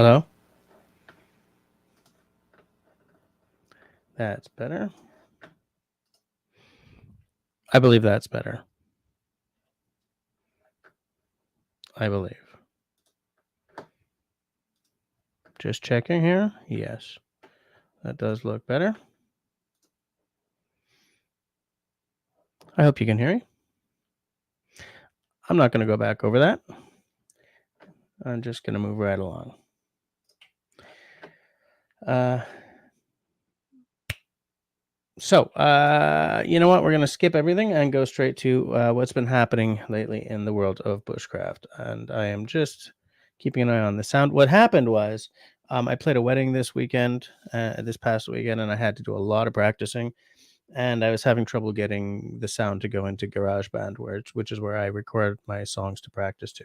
Hello? That's better. I believe that's better. I believe. Just checking here. Yes. That does look better. I hope you can hear me. I'm not going to go back over that. I'm just going to move right along. So, you know what? We're going to skip everything and go straight to what's been happening lately in the world of bushcraft. And I am just keeping an eye on the sound. What happened was I played a wedding this past weekend, and I had to do a lot of practicing. And I was having trouble getting the sound to go into GarageBand, which is where I record my songs to practice to.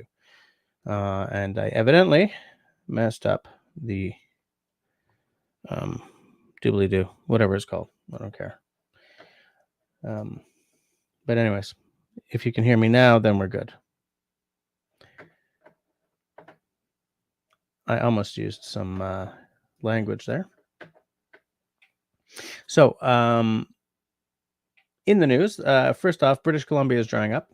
And I evidently messed up the doobly-doo, whatever it's called. I don't care. But anyways, if you can hear me now, then we're good. I almost used some language there. So, in the news, first off, British Columbia is drying up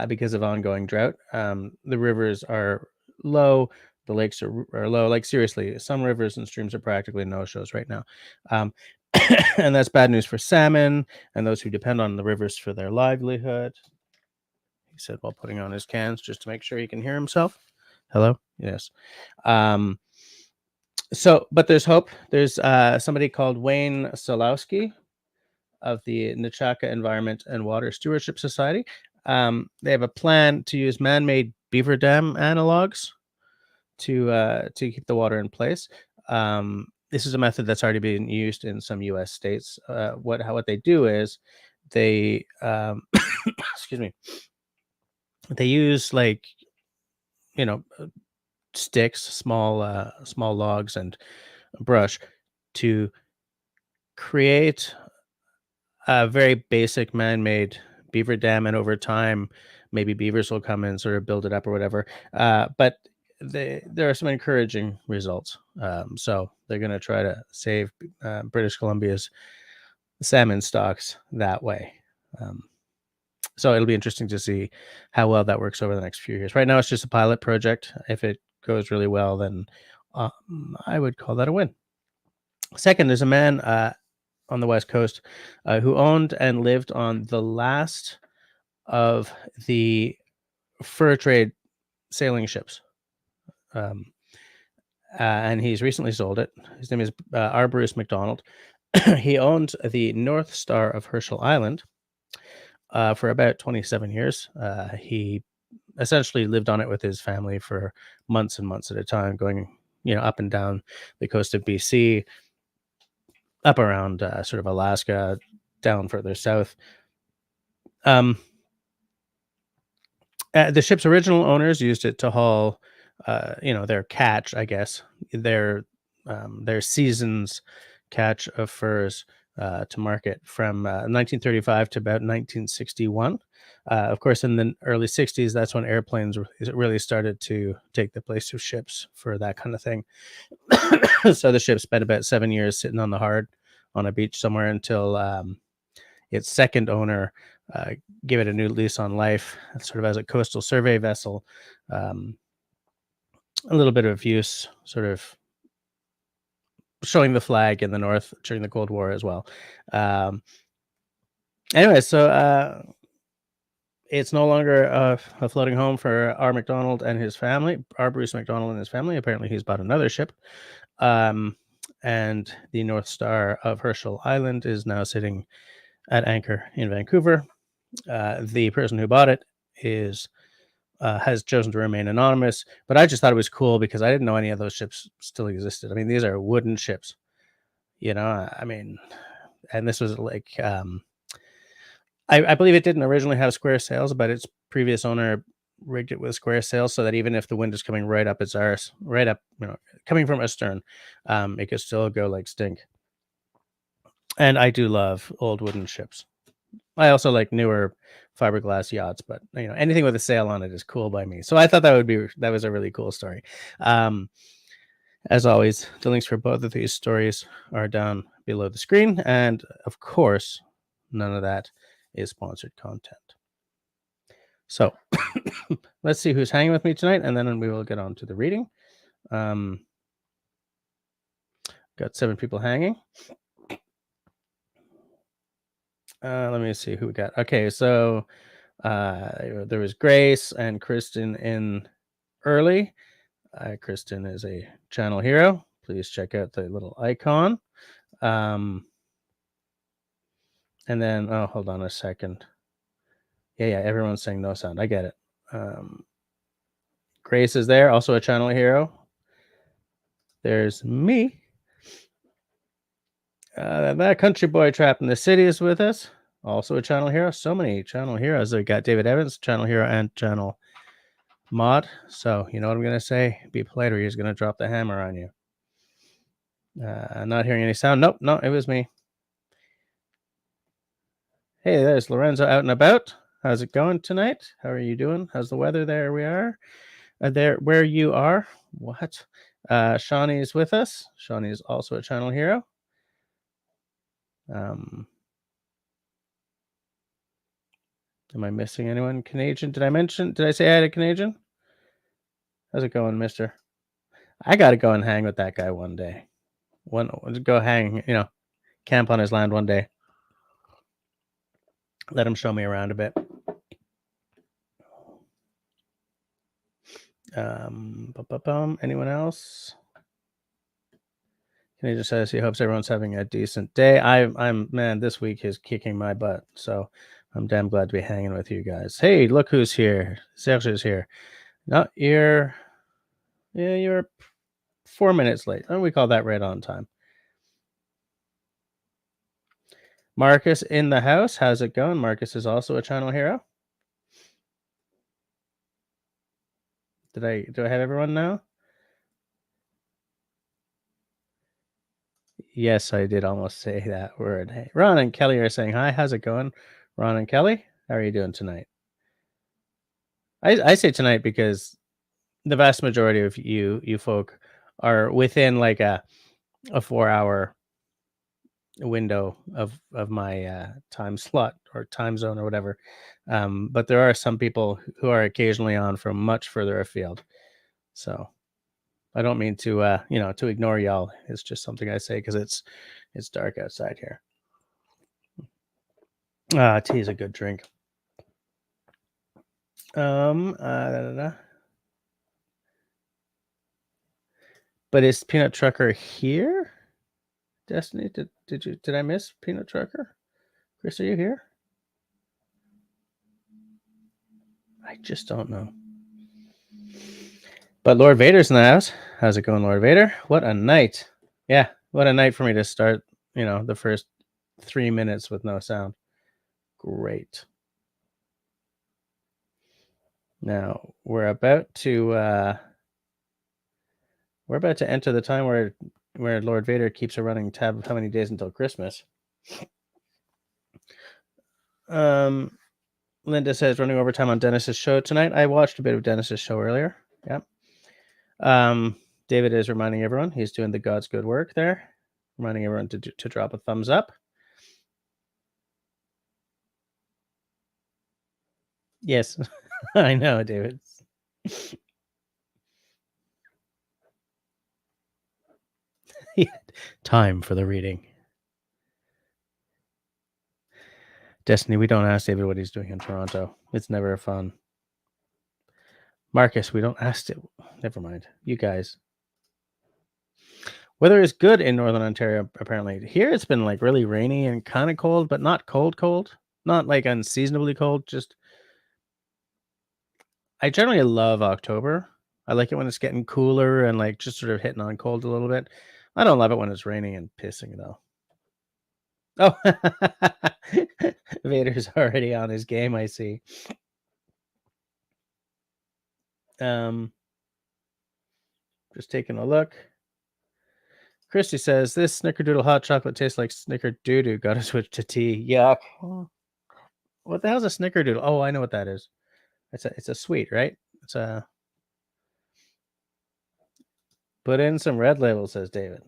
because of ongoing drought. The rivers are low. The lakes are low. Like, seriously, some rivers and streams are practically no-shows right now. And that's bad news for salmon and those who depend on the rivers for their livelihood. He said while putting on his cans just to make sure he can hear himself. Hello? Yes. But there's hope. There's somebody called Wayne Solowski of the Nechaka Environment and Water Stewardship Society. They have a plan to use man-made beaver dam analogs to keep the water in place. This is a method that's already been used in some U.S. states. What they do is they excuse me. They use sticks, small logs, and brush to create a very basic man-made beaver dam, and over time, maybe beavers will come and sort of build it up or whatever. But there are some encouraging results. So they're going to try to save British Columbia's salmon stocks that way. So it'll be interesting to see how well that works over the next few years. Right now, it's just a pilot project. If it goes really well, then I would call that a win. Second, there's a man on the West Coast who owned and lived on the last of the fur trade sailing ships. And he's recently sold it. His name is R. Bruce McDonald. He owned the North Star of Herschel Island for about 27 years. He essentially lived on it with his family for months and months at a time, going up and down the coast of BC, up around sort of Alaska, down further south. The ship's original owners used it to haul their catch, I guess, their season's catch of furs to market from 1935 to about 1961. Of course, in the early 60s, that's when airplanes really started to take the place of ships for that kind of thing. So the ship spent about 7 years sitting on the hard on a beach somewhere until its second owner gave it a new lease on life, sort of as a coastal survey vessel. A little bit of use, sort of showing the flag in the north during the Cold War as well. Anyway, so it's no longer a floating home for R. McDonald and his family, R. Bruce McDonald and his family. Apparently, he's bought another ship. And the North Star of Herschel Island is now sitting at anchor in Vancouver. The person who bought it has chosen to remain anonymous, but I just thought it was cool because I didn't know any of those ships still existed. I mean, these are wooden ships, I mean, and this was like, I believe it didn't originally have square sails, but its previous owner rigged it with square sails so that even if the wind is coming right up its arse, right up, coming from astern, it could still go like stink. And I do love old wooden ships. I also like newer fiberglass yachts, but anything with a sail on it is cool by me. So I thought that was a really cool story. As always, the links for both of these stories are down below the screen, and of course, none of that is sponsored content. So let's see who's hanging with me tonight, and then we will get on to the reading. Got 7 people hanging. Let me see who we got. Okay, so there was Grace and Kristen in early. Kristen is a channel hero. Please check out the little icon. And then, oh, hold on a second. Yeah, everyone's saying no sound. I get it. Grace is there, also a channel hero. There's me. That country boy trapped in the city is with us, also a channel hero. So many channel heroes. We got David Evans, channel hero and channel mod. So you know what I'm gonna say? Be polite, or he's gonna drop the hammer on you. Not hearing any sound. Nope, no, it was me. Hey, there's Lorenzo out and about. How's it going tonight? How are you doing? How's the weather there? We are there where you are. What? Shawnee is with us. Shawnee is also a channel hero. Am I missing anyone? Canadian? Did I say I had a Canadian? How's it going, mister? I got to go and hang with that guy one day. Go hang, camp on his land one day. Let him show me around a bit. Anyone else? Canadian says he hopes everyone's having a decent day. Man, this week is kicking my butt, so I'm damn glad to be hanging with you guys. Hey, look who's here. Serge is here. No, you're 4 minutes late. And we call that right on time. Marcus in the house. How's it going? Marcus is also a channel hero. Do I have everyone now? Yes, I did almost say that word. Hey, Ron and Kelly are saying hi. How's it going? Ron and Kelly, how are you doing tonight? I say tonight because the vast majority of you folk are within like a 4-hour window of my time slot or time zone or whatever. But there are some people who are occasionally on from much further afield. So I don't mean to to ignore y'all. It's just something I say because it's dark outside here. Tea is a good drink. But is Peanut Trucker here? Destiny, did I miss Peanut Trucker? Chris, are you here? I just don't know. But Lord Vader's in the house. How's it going, Lord Vader? What a night. Yeah, what a night for me to start, the first 3 minutes with no sound. Great. Now, we're about to enter the time where Lord Vader keeps a running tab of how many days until Christmas. Linda says running overtime on Dennis's show tonight. I watched a bit of Dennis's show earlier. Yep. David is reminding everyone he's doing the God's good work there, reminding everyone to drop a thumbs up. Yes, I know, David. Time for the reading. Destiny, we don't ask David what he's doing in Toronto. It's never fun. Marcus, we don't ask it. Never mind. You guys. Weather is good in Northern Ontario, apparently. Here it's been like really rainy and kind of cold, but not cold. Not like unseasonably cold. Just, I generally love October. I like it when it's getting cooler and like just sort of hitting on cold a little bit. I don't love it when it's raining and pissing though. Oh, Vader's already on his game, I see. Just taking a look. Christy says, this snickerdoodle hot chocolate tastes like snickerdoodoo. Gotta switch to tea. Yuck. What the hell's a snickerdoodle? Oh, I know what that is. It's a sweet, right? It's a put in some Red Label, says David.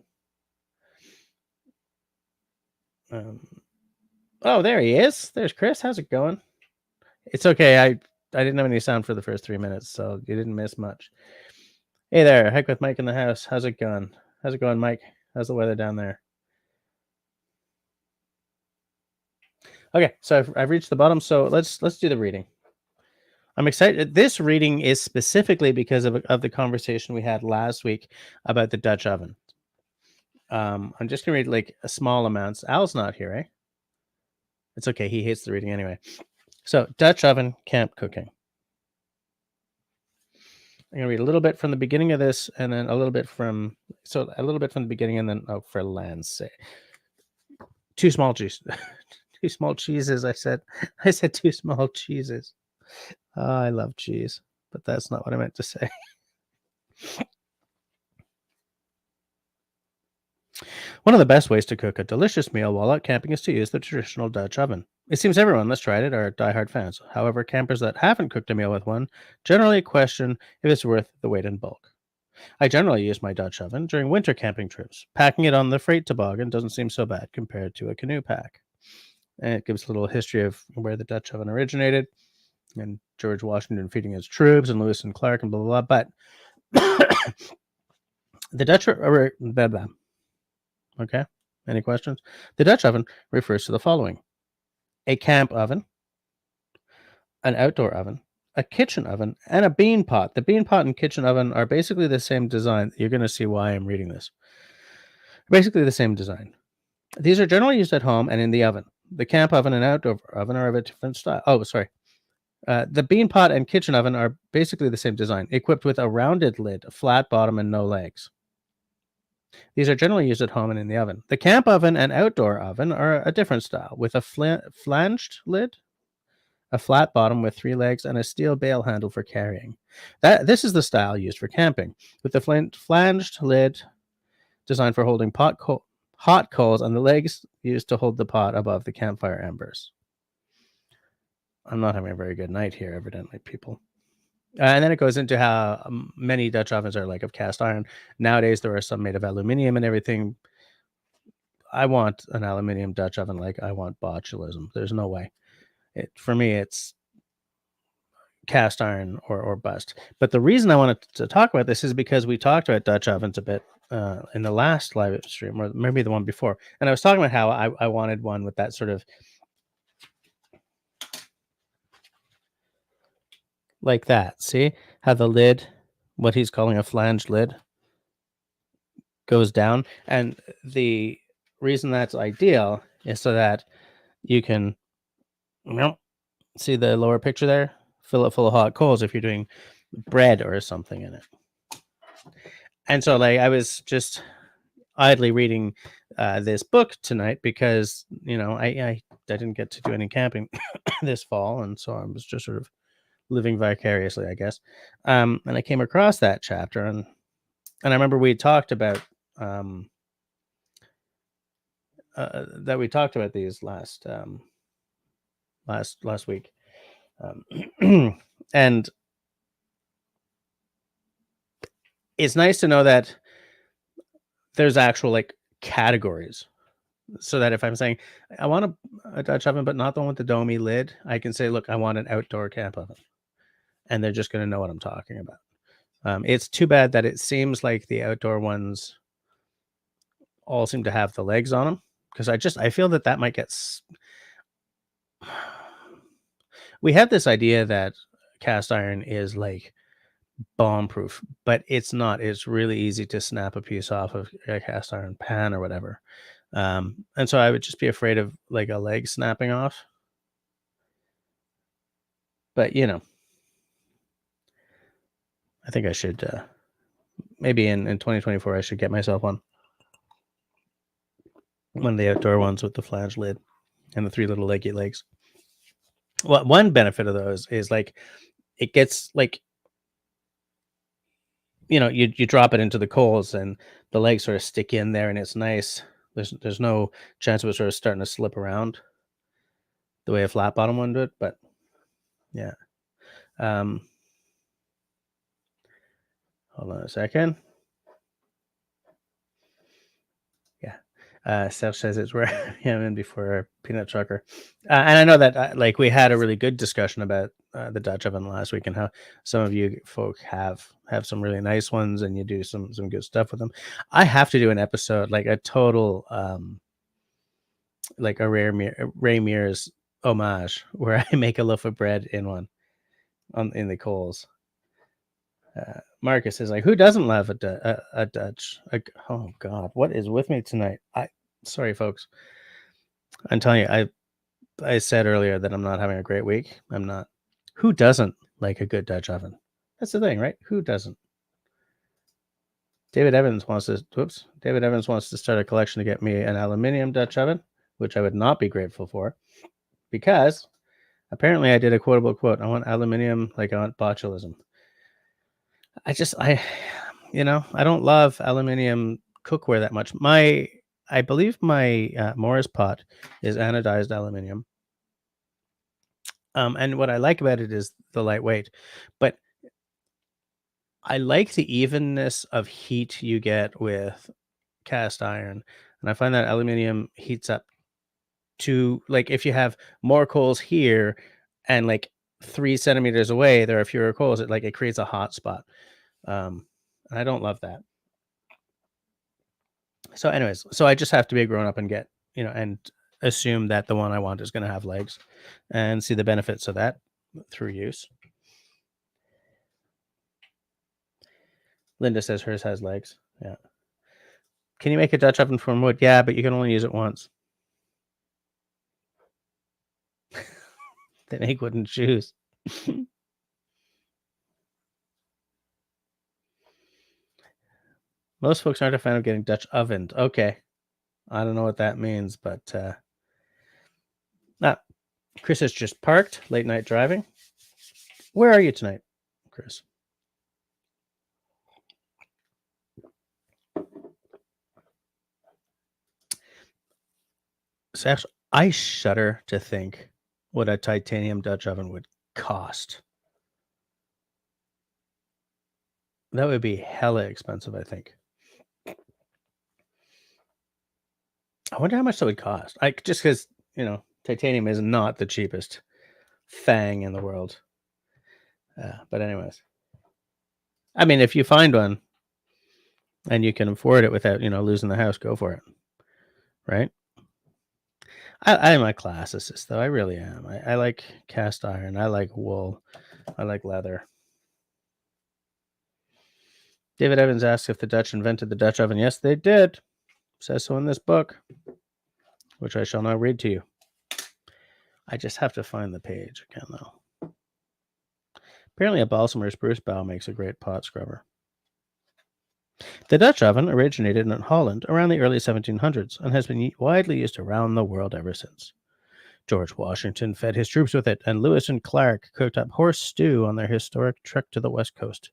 Oh, there he is. There's Chris. How's it going? It's okay. I didn't have any sound for the first 3 minutes, so you didn't miss much. Hey there, Heck with Mike in the house. How's it going? How's it going, Mike? How's the weather down there? Okay, so I've reached the bottom. So let's do the reading. I'm excited. This reading is specifically because of the conversation we had last week about the Dutch oven. I'm just gonna read like a small amounts. Al's not here, eh? It's okay. He hates the reading anyway. So Dutch oven camp cooking. I'm gonna read a little bit from the beginning of this, and then a little bit from the beginning, and then for land's sake, two small cheeses. Two small cheeses. I said two small cheeses. Oh, I love cheese, but that's not what I meant to say. One of the best ways to cook a delicious meal while out camping is to use the traditional Dutch oven. It seems everyone that's tried it are diehard fans. However, campers that haven't cooked a meal with one generally question if it's worth the wait in bulk. I generally use my Dutch oven during winter camping trips. Packing it on the freight toboggan doesn't seem so bad compared to a canoe pack. And it gives a little history of where the Dutch oven originated, and George Washington feeding his troops, and Lewis and Clark, and blah, blah, blah. But the Dutch okay, any questions? The Dutch oven refers to the following: a camp oven, an outdoor oven, a kitchen oven, and a bean pot. The bean pot and kitchen oven are basically the same design. You're going to see why I'm reading this. Basically the same design. These are generally used at home and in the oven. The camp oven and outdoor oven are of a different style. Oh, sorry. The bean pot and kitchen oven are basically the same design, equipped with a rounded lid, a flat bottom, and no legs. These are generally used at home and in the oven. The camp oven and outdoor oven are a different style, with a flanged lid, a flat bottom with 3 legs, and a steel bale handle for carrying. This is the style used for camping, with the flanged lid designed for holding hot coals, and the legs used to hold the pot above the campfire embers. I'm not having a very good night here, evidently, people. And then it goes into how many Dutch ovens are like of cast iron. Nowadays, there are some made of aluminum and everything. I want an aluminum Dutch oven like I want botulism. There's no way. For me, it's cast iron or bust. But the reason I wanted to talk about this is because we talked about Dutch ovens a bit in the last live stream, or maybe the one before. And I was talking about how I wanted one with that sort of like that. See how the lid, what he's calling a flanged lid, goes down. And the reason that's ideal is so that you can, see the lower picture there? Fill it full of hot coals if you're doing bread or something in it. And so like I was just idly reading this book tonight because, I didn't get to do any camping this fall. And so I was just sort of living vicariously, I guess. And I came across that chapter, and I remember we talked about these last week, and it's nice to know that there's actual like categories, so that if I'm saying I want a Dutch oven but not the one with the domey lid, I can say, look, I want an outdoor camp oven, and they're just going to know what I'm talking about. It's too bad that it seems like the outdoor ones all seem to have the legs on them, because I feel that might get we have this idea that cast iron is like bomb proof, but it's not. It's really easy to snap a piece off of a cast iron pan or whatever. And so I would just be afraid of like a leg snapping off. But I think I should maybe in 2024 I should get myself one of the outdoor ones with the flange lid and the 3 little leggy legs. Well, one benefit of those is like it gets like, you drop it into the coals and the legs sort of stick in there, and it's nice. There's no chance of it sort of starting to slip around. the way a flat bottom one would, but yeah. Hold on a second. Yeah. Steph says it's where I'm in before a peanut trucker. And I know that like we had a really good discussion about the Dutch oven last week and how some of you folk have some really nice ones and you do some good stuff with them. I have to do an episode, like a total like a Ray Mears homage where I make a loaf of bread in one in the coals. Marcus is like, who doesn't love a Dutch? Oh God, what is with me tonight? Sorry, folks. I'm telling you, I said earlier that I'm not having a great week. I'm not. Who doesn't like a good Dutch oven? That's the thing, right? Who doesn't? David Evans wants to start a collection to get me an aluminium Dutch oven, which I would not be grateful for, because apparently I did a quotable quote. I want aluminium like I want botulism. I don't love aluminium cookware that much. I believe my Morris pot is anodized aluminium. And what I like about it is the lightweight, but I like the evenness of heat you get with cast iron. And I find that aluminium heats up to, like, if you have more coals here and like 3 centimeters away, there are fewer coals. It creates a hot spot. And I don't love that. So anyways, I just have to be a grown up and get, and assume that the one I want is going to have legs and see the benefits of that through use. Linda says hers has legs. Yeah. Can you make a Dutch oven from wood? Yeah, but you can only use it once. They make wooden shoes. Most folks aren't a fan of getting Dutch ovened. Okay. I don't know what that means, but Chris has just parked, late night driving. Where are you tonight, Chris? So actually, I shudder to think what a titanium Dutch oven would cost. That would be hella expensive, I think. I wonder how much that would cost. Just because, titanium is not the cheapest thing in the world. But anyways, I mean, if you find one and you can afford it without, losing the house, go for it. Right? I'm a classicist, though. I really am. I like cast iron. I like wool. I like leather. David Evans asks if the Dutch invented the Dutch oven. Yes, they did. Says so in this book, which I shall now read to you. I just have to find the page again, though. Apparently, a balsam or spruce bough makes a great pot scrubber. The Dutch oven originated in Holland around the early 1700s and has been widely used around the world ever since. George Washington fed his troops with it, and Lewis and Clark cooked up horse stew on their historic trek to the West Coast.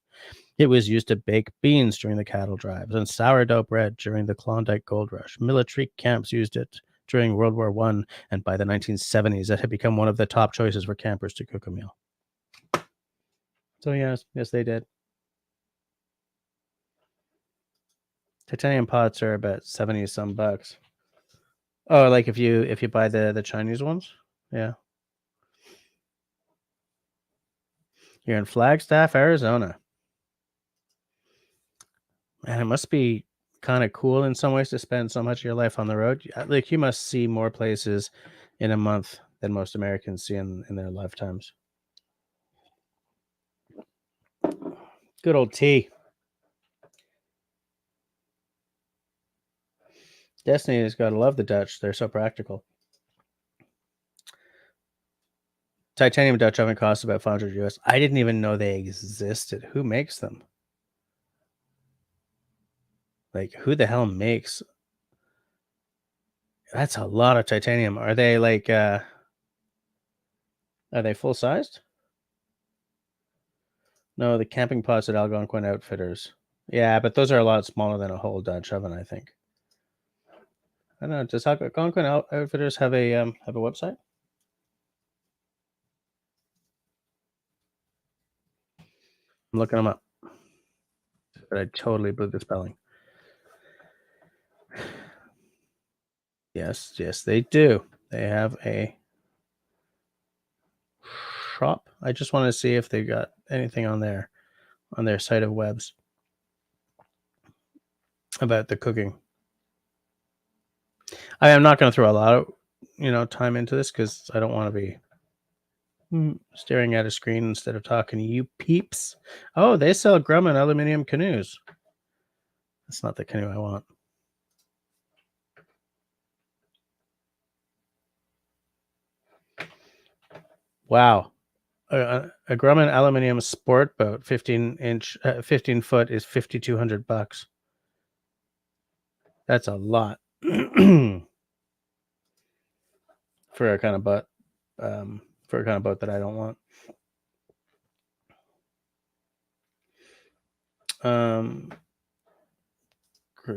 It was used to bake beans during the cattle drives and sourdough bread during the Klondike Gold Rush. Military camps used it during World War I, and by the 1970s, it had become one of the top choices for campers to cook a meal. So yes, they did. Titanium pots are about 70 some bucks. Oh, like if you buy the Chinese ones? Yeah. You're in Flagstaff, Arizona. And it must be kind of cool in some ways to spend so much of your life on the road. Like, you must see more places in a month than most Americans see in their lifetimes. Good old tea. Destiny has got to love the Dutch. They're so practical. Titanium Dutch oven costs about $500 US. I didn't even know they existed. Who makes them? Like, who the hell makes? That's a lot of titanium. Are they like are they full sized? No, the camping pots at Algonquin Outfitters. Yeah, but those are a lot smaller than a whole Dutch oven, I think. I don't know. Does Algonquin Outfitters have a website? I'm looking them up, but I totally blew the spelling. Yes, yes, they do. They have a shop. I just want to see if they got anything on their site of webs about the cooking. I'm not going to throw a lot of time into this because I don't want to be staring at a screen instead of talking to you peeps. Oh, they sell Grumman aluminum canoes. That's not the canoe I want. Wow. A Grumman aluminum sport boat, 15 foot is $5,200. That's a lot for a kind of boat, that I don't want.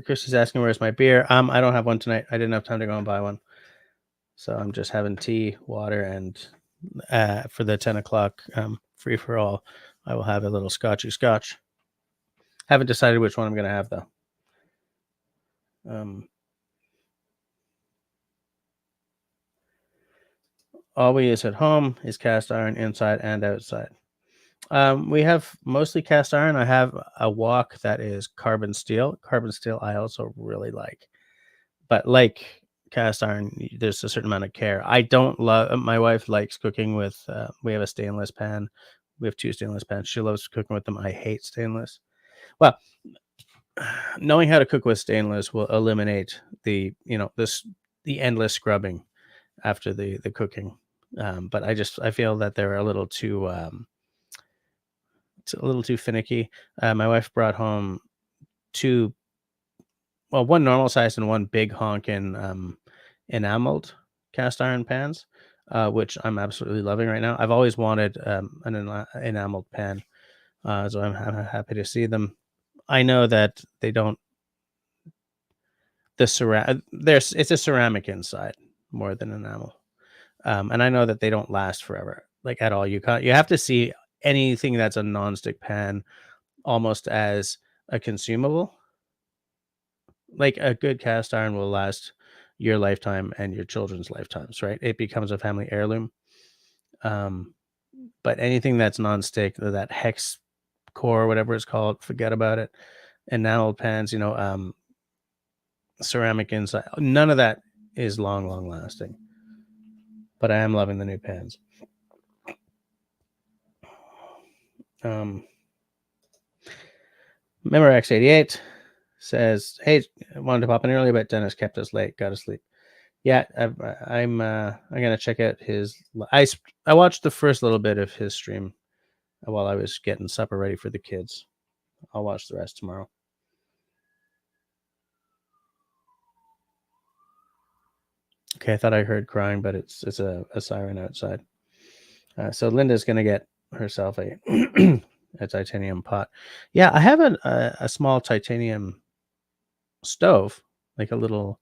Chris is asking where's my beer. I don't have one tonight. I didn't have time to go and buy one, so I'm just having tea, water, and for the 10 o'clock free for all, I will have a little scotchy scotch. Haven't decided which one I'm going to have though. All we use at home is cast iron inside and outside. We have mostly cast iron. I have a wok that is carbon steel. Carbon steel I also really like. But like cast iron, there's a certain amount of care. I don't love, my wife likes cooking with, we have a stainless pan. We have 2 stainless pans. She loves cooking with them. I hate stainless. Well, knowing how to cook with stainless will eliminate the endless scrubbing after the cooking. But I feel that they're a little too it's a little too finicky. My wife brought home 2, well, one normal size and one big honkin' enameled cast iron pans, which I'm absolutely loving right now. I've always wanted an enameled pan, so I'm happy to see them. I know that they don't it's a ceramic inside more than enamel, and I know that they don't last forever, like at all. You have to see anything that's a nonstick pan almost as a consumable. Like a good cast iron will last your lifetime and your children's lifetimes, right? It becomes a family heirloom. But anything that's nonstick, that hex core, whatever it's called, forget about it. Enameled pans, ceramic inside, none of that is long lasting. But I am loving the new pans. Member X88 says, "Hey, I wanted to pop in early, but Dennis kept us late. Got to sleep." Yeah, I'm gonna check out his. I watched the first little bit of his stream while I was getting supper ready for the kids. I'll watch the rest tomorrow. Okay, I thought I heard crying, but it's a siren outside. So Linda's gonna get herself a a titanium pot. Yeah, I have a small titanium stove, like a little,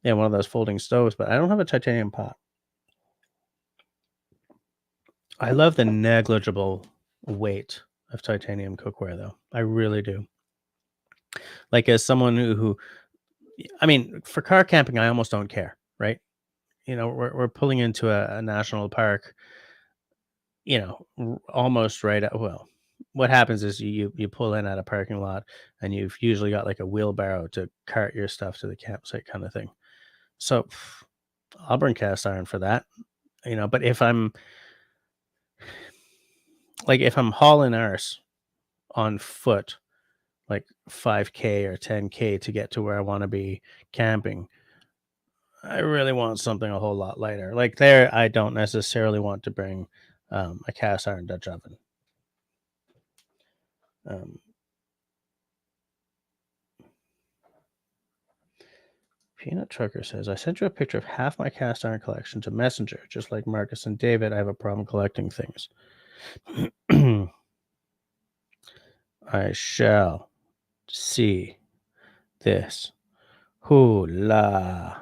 one of those folding stoves, but I don't have a titanium pot. I love the negligible weight of titanium cookware, though. I really do. Like, as someone who I mean, for car camping, I almost don't care, right? We're pulling into a national park, almost right at, well, what happens is you pull in at a parking lot and you've usually got like a wheelbarrow to cart your stuff to the campsite kind of thing. So I'll bring cast iron for that, but if I'm hauling arse on foot, like 5K or 10K to get to where I want to be camping, I really want something a whole lot lighter. Like there, I don't necessarily want to bring a cast iron Dutch oven. Peanut Trucker says, "I sent you a picture of half my cast iron collection to Messenger. Just like Marcus and David, I have a problem collecting things." I shall see this. Hula.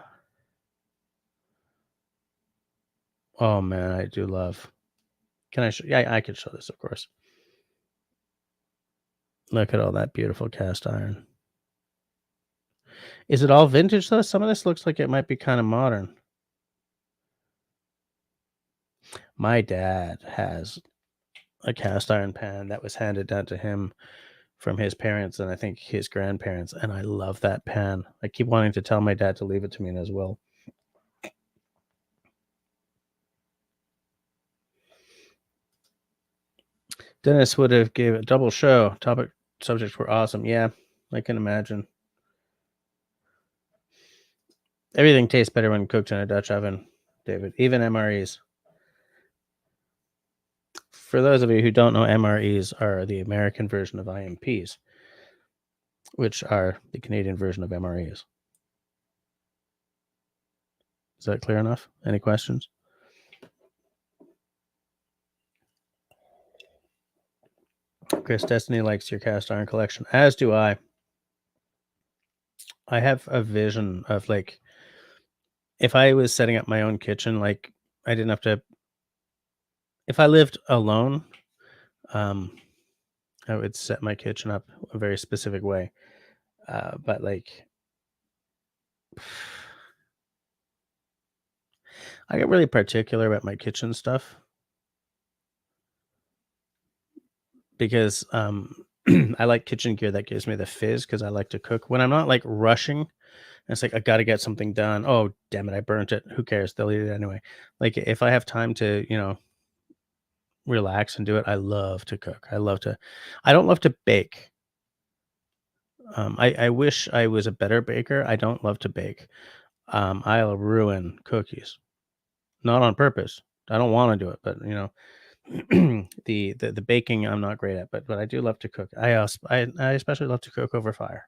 Oh man, I do love. Can I show? Yeah, I can show this, of course. Look at all that beautiful cast iron. Is it all vintage though? Some of this looks like it might be kind of modern. My dad has a cast iron pan that was handed down to him from his parents and I think his grandparents, and I love that pan. I keep wanting to tell my dad to leave it to me as well. Dennis would have gave a double show. Topic subjects were awesome. Yeah, I can imagine. Everything tastes better when cooked in a Dutch oven, David. Even MREs. For those of you who don't know, MREs are the American version of IMPs, which are the Canadian version of MREs. Is that clear enough? Any questions? Chris, Destiny likes your cast iron collection, as do I. I have a vision of like, if I was setting up my own kitchen, like I didn't have to, if I lived alone, I would set my kitchen up a very specific way. But like, I get really particular about my kitchen stuff because I like kitchen gear that gives me the fizz because I like to cook when I'm not like rushing. It's like I got to get something done. Oh, damn it, I burnt it. Who cares? They'll eat it anyway. Like if I have time to, relax and do it, I love to cook. I don't love to bake. I wish I was a better baker. I don't love to bake. I'll ruin cookies, not on purpose. I don't want to do it, but the baking I'm not great at, but I do love to cook. I especially love to cook over fire.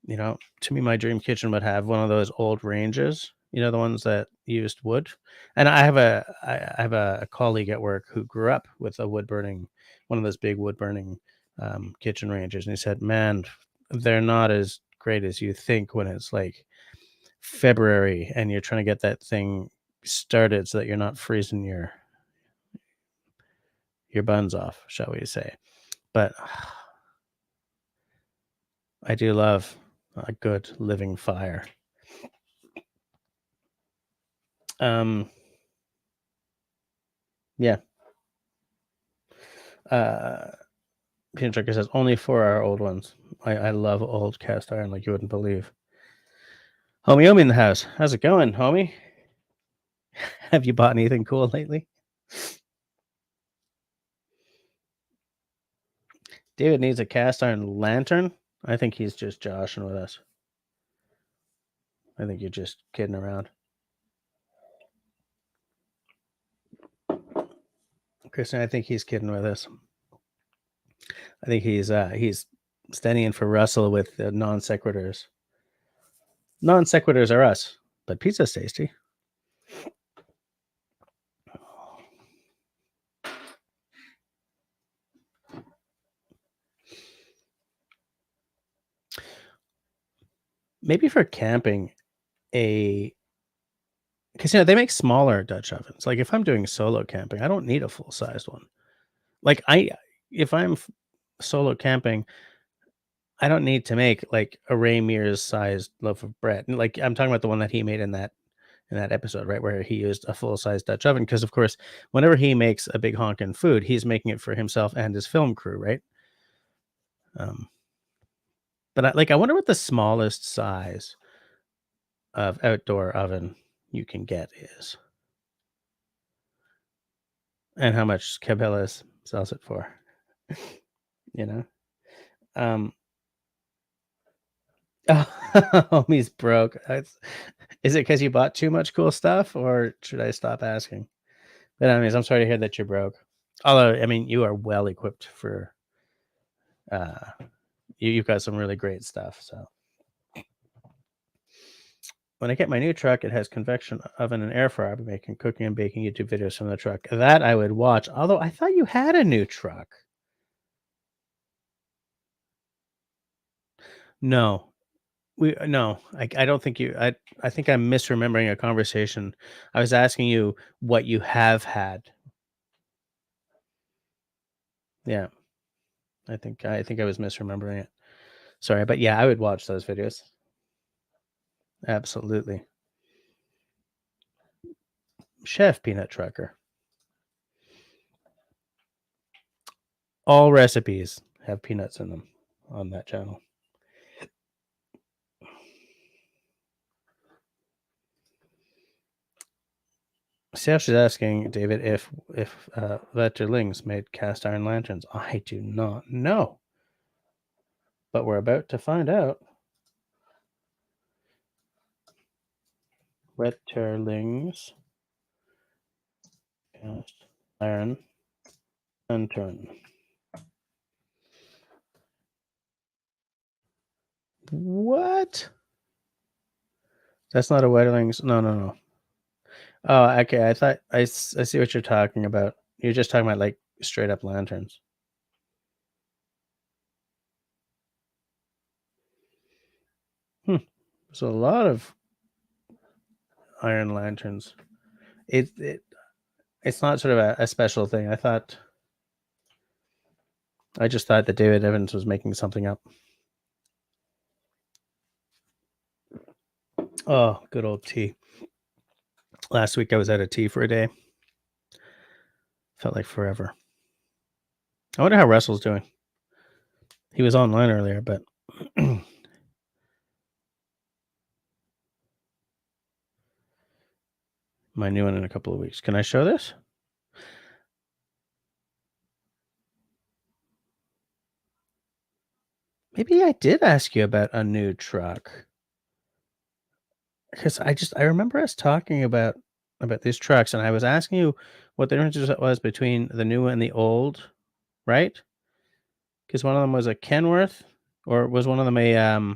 To me, my dream kitchen would have one of those old ranges, the ones that used wood. And I have a colleague at work who grew up with a wood burning, one of those big wood burning kitchen ranges, and he said, "Man, they're not as great as you think when it's like February and you're trying to get that thing started so that you're not freezing your buns off, shall we say." But I do love a good living fire. Yeah. Peanut Trucker says only for our old ones. I love old cast iron like you wouldn't believe. Homie Omi in the house. How's it going, homie? Have you bought anything cool lately? David needs a cast iron lantern. I think he's just joshing with us. I think you're just kidding around. Kristen, I think he's kidding with us. I think he's standing in for Russell with non sequiturs. Non sequiturs are us, but pizza's tasty. Maybe for camping, because they make smaller Dutch ovens. Like if I'm doing solo camping, I don't need a full sized one. Like if I'm solo camping, I don't need to make like a Ray Mears sized loaf of bread. And like I'm talking about the one that he made in that episode, right, where he used a full size Dutch oven. Because of course, whenever he makes a big honkin' food, he's making it for himself and his film crew, right? But I wonder what the smallest size of outdoor oven you can get is, and how much Cabela's sells it for. you know. Um, oh, he's broke. Is it because you bought too much cool stuff, or should I stop asking? But anyways, I'm sorry to hear that you're broke. Although, I mean, you are well equipped for. You've got some really great stuff. So, when I get my new truck, it has convection oven and air fryer. I'll be making cooking and baking YouTube videos from the truck. That I would watch. Although I thought you had a new truck. No, no. I don't think you. I think I'm misremembering a conversation. I was asking you what you have had. Yeah. I think I was misremembering it. Sorry, but yeah, I would watch those videos. Absolutely. Chef Peanut Trucker. All recipes have peanuts in them on that channel. Serge is asking David if Vetterlings made cast iron lanterns. I do not know, but we're about to find out. Vetterlings cast iron lantern. What? That's not a Vetterlings. No. Oh, okay. I see what you're talking about. You're just talking about like straight up lanterns. There's a lot of iron lanterns. It's not sort of a special thing. I just thought that David Evans was making something up. Oh, good old tea. Last week I was out of tea for a day. Felt like forever. I wonder how Russell's doing. He was online earlier, but my new one in a couple of weeks. Can I show this? Maybe I did ask you about a new truck. Because I remember us talking about these trucks, and I was asking you what the difference was between the new and the old, right? Because one of them was a Kenworth, or was one of them a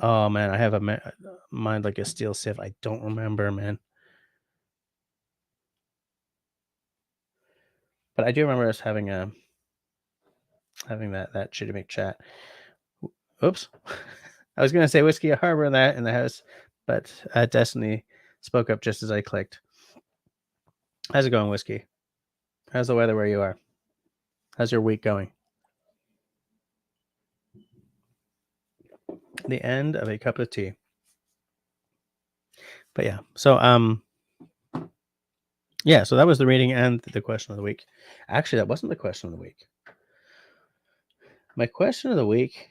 oh man, I have a mind like a steel sieve. I don't remember, man. But I do remember us having that shitty McChat. Oops. I was gonna say Whiskey Harbor in the house, but Destiny spoke up just as I clicked. How's it going, Whiskey? How's the weather where you are? How's your week going? The end of a cup of tea. But yeah, so yeah, so that was the reading and the question of the week. Actually, that wasn't the question of the week. My question of the week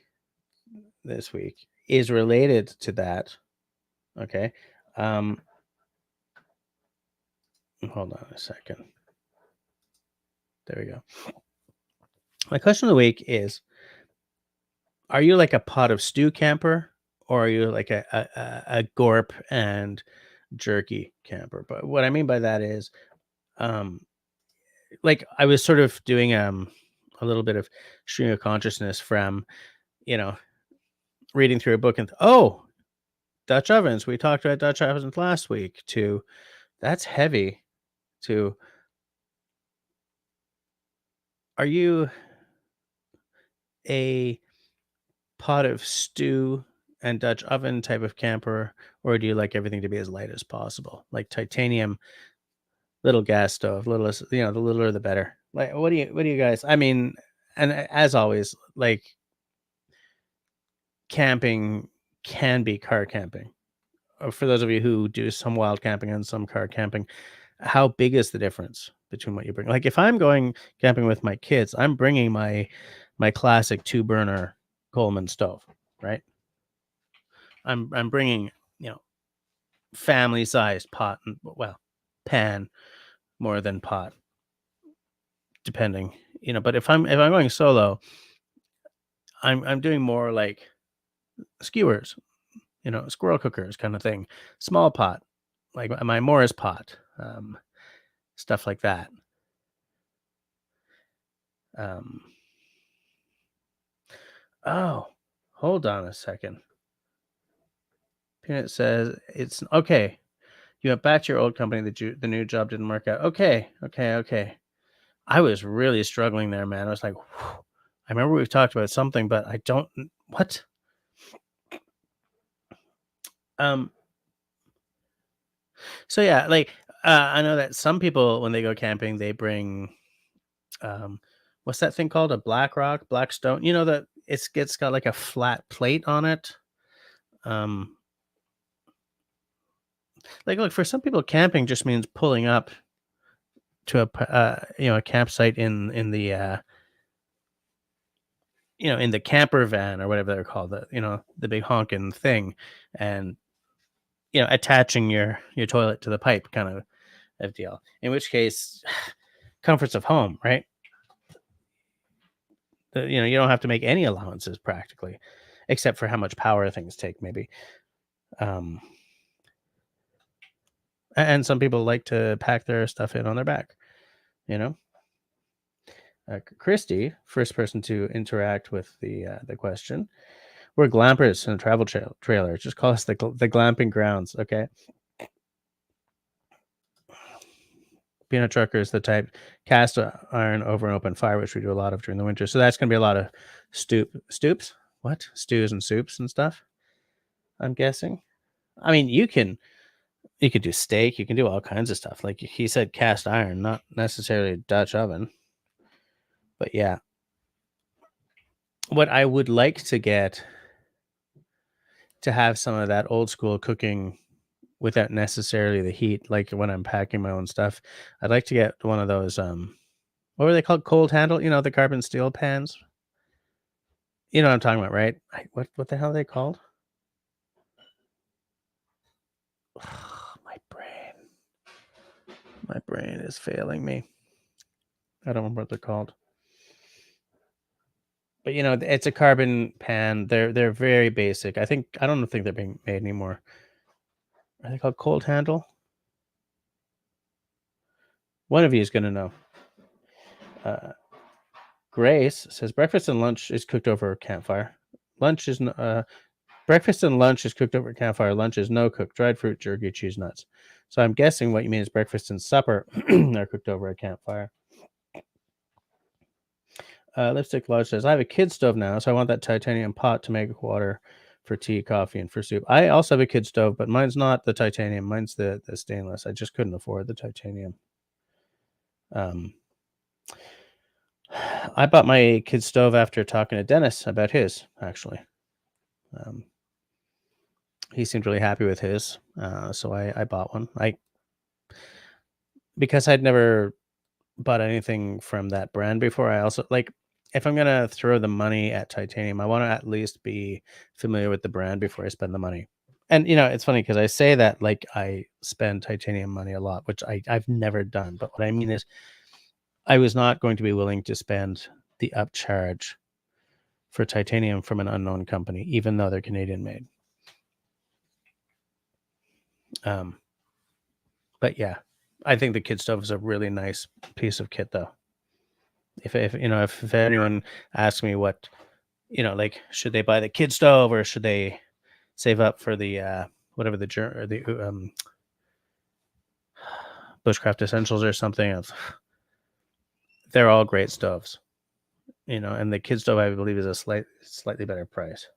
this week is related to that. Okay. Hold on a second. There we go. My question of the week is, are you like a pot of stew camper, or are you like a gorp and jerky camper? But what I mean by that is, like I was sort of doing a little bit of stream of consciousness from, you know, reading through a book and oh, Dutch ovens. We talked about Dutch ovens last week. To that's heavy. To are you a pot of stew and Dutch oven type of camper, or do you like everything to be as light as possible, like titanium, little gas stove, littlest, the littler the better? Like, what do you guys? I mean, and as always, like camping can be car camping. For those of you who do some wild camping and some car camping, how big is the difference between what you bring? Like if I'm going camping with my kids, I'm bringing my classic 2-burner Coleman stove, right? I'm bringing, family sized pot and pan more than pot, depending, but if I'm going solo, I'm doing more like skewers, squirrel cookers kind of thing, small pot, like my Morris pot, stuff like that. Oh, hold on a second. Peanut says it's okay. You went back to your old company. The new job didn't work out. Okay. I was really struggling there, man. I was like, whew. I remember we've talked about something, but I don't. What? So yeah, like I know that some people when they go camping, they bring what's that thing called? A black rock, black stone. You know that it's got like a flat plate on it. Like, look, for some people, camping just means pulling up to a campsite in the in the camper van or whatever they're called, the big honking thing, and attaching your toilet to the pipe kind of deal. In which case, comforts of home, right? You don't have to make any allowances practically, except for how much power things take, maybe. And some people like to pack their stuff in on their back, Christy, first person to interact with the question. We're glampers in a travel trailer. Just call us the glamping grounds, okay? Peanut trucker is the type cast iron over an open fire, which we do a lot of during the winter. So that's going to be a lot of stoops? What? Stews and soups and stuff, I'm guessing. I mean, you could do steak. You can do all kinds of stuff. Like he said, cast iron, not necessarily a Dutch oven. But yeah. What I would like to get to have some of that old school cooking without necessarily the heat, like when I'm packing my own stuff, I'd like to get one of those, what were they called? Cold handle, the carbon steel pans. You know what I'm talking about, right? What the hell are they called? My brain is failing me. I don't remember what they're called. But it's a carbon pan. They're very basic. I don't think they're being made anymore. Are they called cold handle? One of you is going to know. Grace says breakfast and lunch is cooked over a campfire. Breakfast and lunch is cooked over a campfire. Lunch is no cook. Dried fruit, jerky, cheese, nuts. So I'm guessing what you mean is breakfast and supper are cooked over a campfire. Lipstick Lodge says, I have a kid stove now, so I want that titanium pot to make water for tea, coffee, and for soup. I also have a kid stove, but mine's not the titanium. Mine's the stainless. I just couldn't afford the titanium. I bought my kid stove after talking to Dennis about his, actually. He seemed really happy with his, so I bought one. Because I'd never bought anything from that brand before, I also, if I'm going to throw the money at titanium, I want to at least be familiar with the brand before I spend the money. And, it's funny because I say that like I spend titanium money a lot, which I've never done. But what I mean is I was not going to be willing to spend the upcharge for titanium from an unknown company, even though they're Canadian made. But yeah, I think the kid stove is a really nice piece of kit, though. If anyone asks me what, should they buy the kid stove or should they save up for the whatever the Bushcraft Essentials or something else, they're all great stoves, and the kid stove I believe is a slightly better price.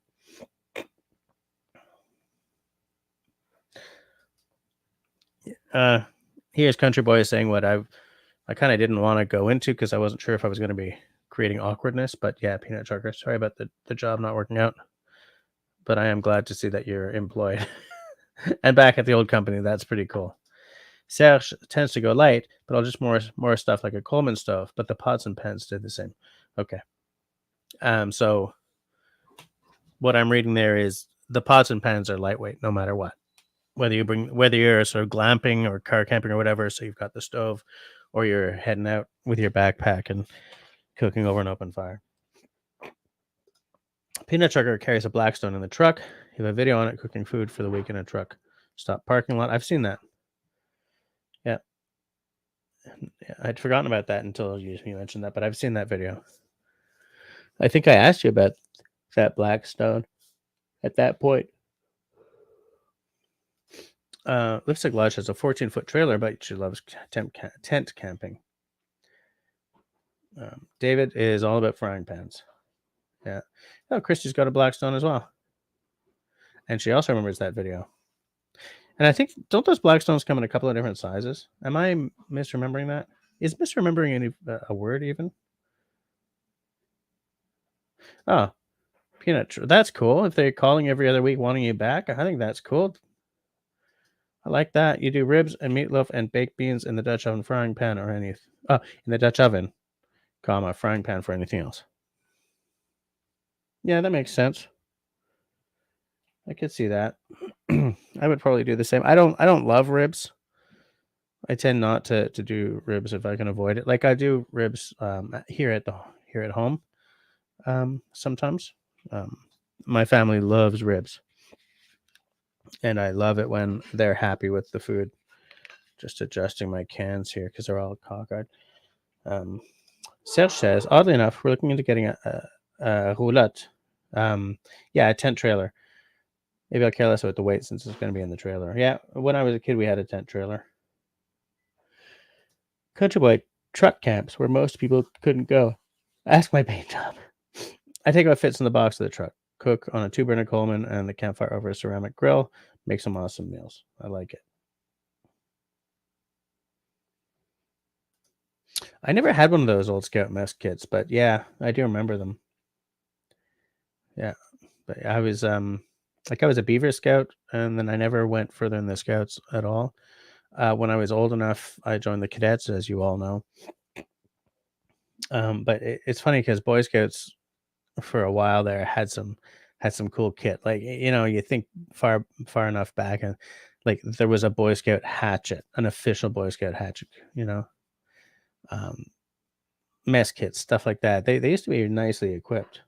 Here's Country Boy saying what I kind of didn't want to go into because I wasn't sure if I was going to be creating awkwardness. But yeah, Peanut Trucker, sorry about the job not working out. But I am glad to see that you're employed and back at the old company. That's pretty cool. Serge tends to go light, but I'll just more stuff like a Coleman stove. But the pots and pans did the same. Okay. So what I'm reading there is the pots and pans are lightweight no matter what. Whether you're sort of glamping or car camping or whatever, so you've got the stove, or you're heading out with your backpack and cooking over an open fire. Peanut Trucker carries a Blackstone in the truck. You have a video on it cooking food for the week in a truck stop parking lot. I've seen that. Yeah. I'd forgotten about that until you mentioned that, but I've seen that video. I think I asked you about that Blackstone at that point. Lipstick Lodge has a 14-foot trailer, but she loves tent camping. David is all about frying pans. Yeah. Oh, Christy's got a Blackstone as well. And she also remembers that video. And I think, don't those Blackstones come in a couple of different sizes? Am I misremembering that? Is misremembering any a word even? Oh, that's cool. If they're calling every other week wanting you back, I think that's cool. I like that. You do ribs and meatloaf and baked beans in the Dutch oven frying pan or anything. In the Dutch oven, comma, frying pan for anything else. Yeah, that makes sense. I could see that. I would probably do the same. I don't love ribs. I tend not to do ribs if I can avoid it. Like I do ribs here at home sometimes. Um, my family loves ribs, and I love it when they're happy with the food. Just adjusting my cans here because they're all cockeyed. Um, Serge says, oddly enough, we're looking into getting a roulotte. Yeah, a tent trailer. Maybe I'll care less about the weight since it's going to be in the trailer. Yeah, when I was a kid, we had a tent trailer. Country boy truck camps where most people couldn't go. Ask my paint job. I take what fits in the box of the truck. Cook on a 2-burner Coleman and the campfire over a ceramic grill. Make some awesome meals. I like it. I never had one of those old Scout mess kits, but yeah, I do remember them. Yeah, but I was like I was a Beaver Scout, and then I never went further in the Scouts at all. When I was old enough, I joined the cadets, as you all know. But it's funny because Boy Scouts for a while there had some cool kit. Like you think far enough back, and like there was a Boy Scout hatchet, an official Boy Scout hatchet. Um, Mess kits, stuff like that. They used to be nicely equipped.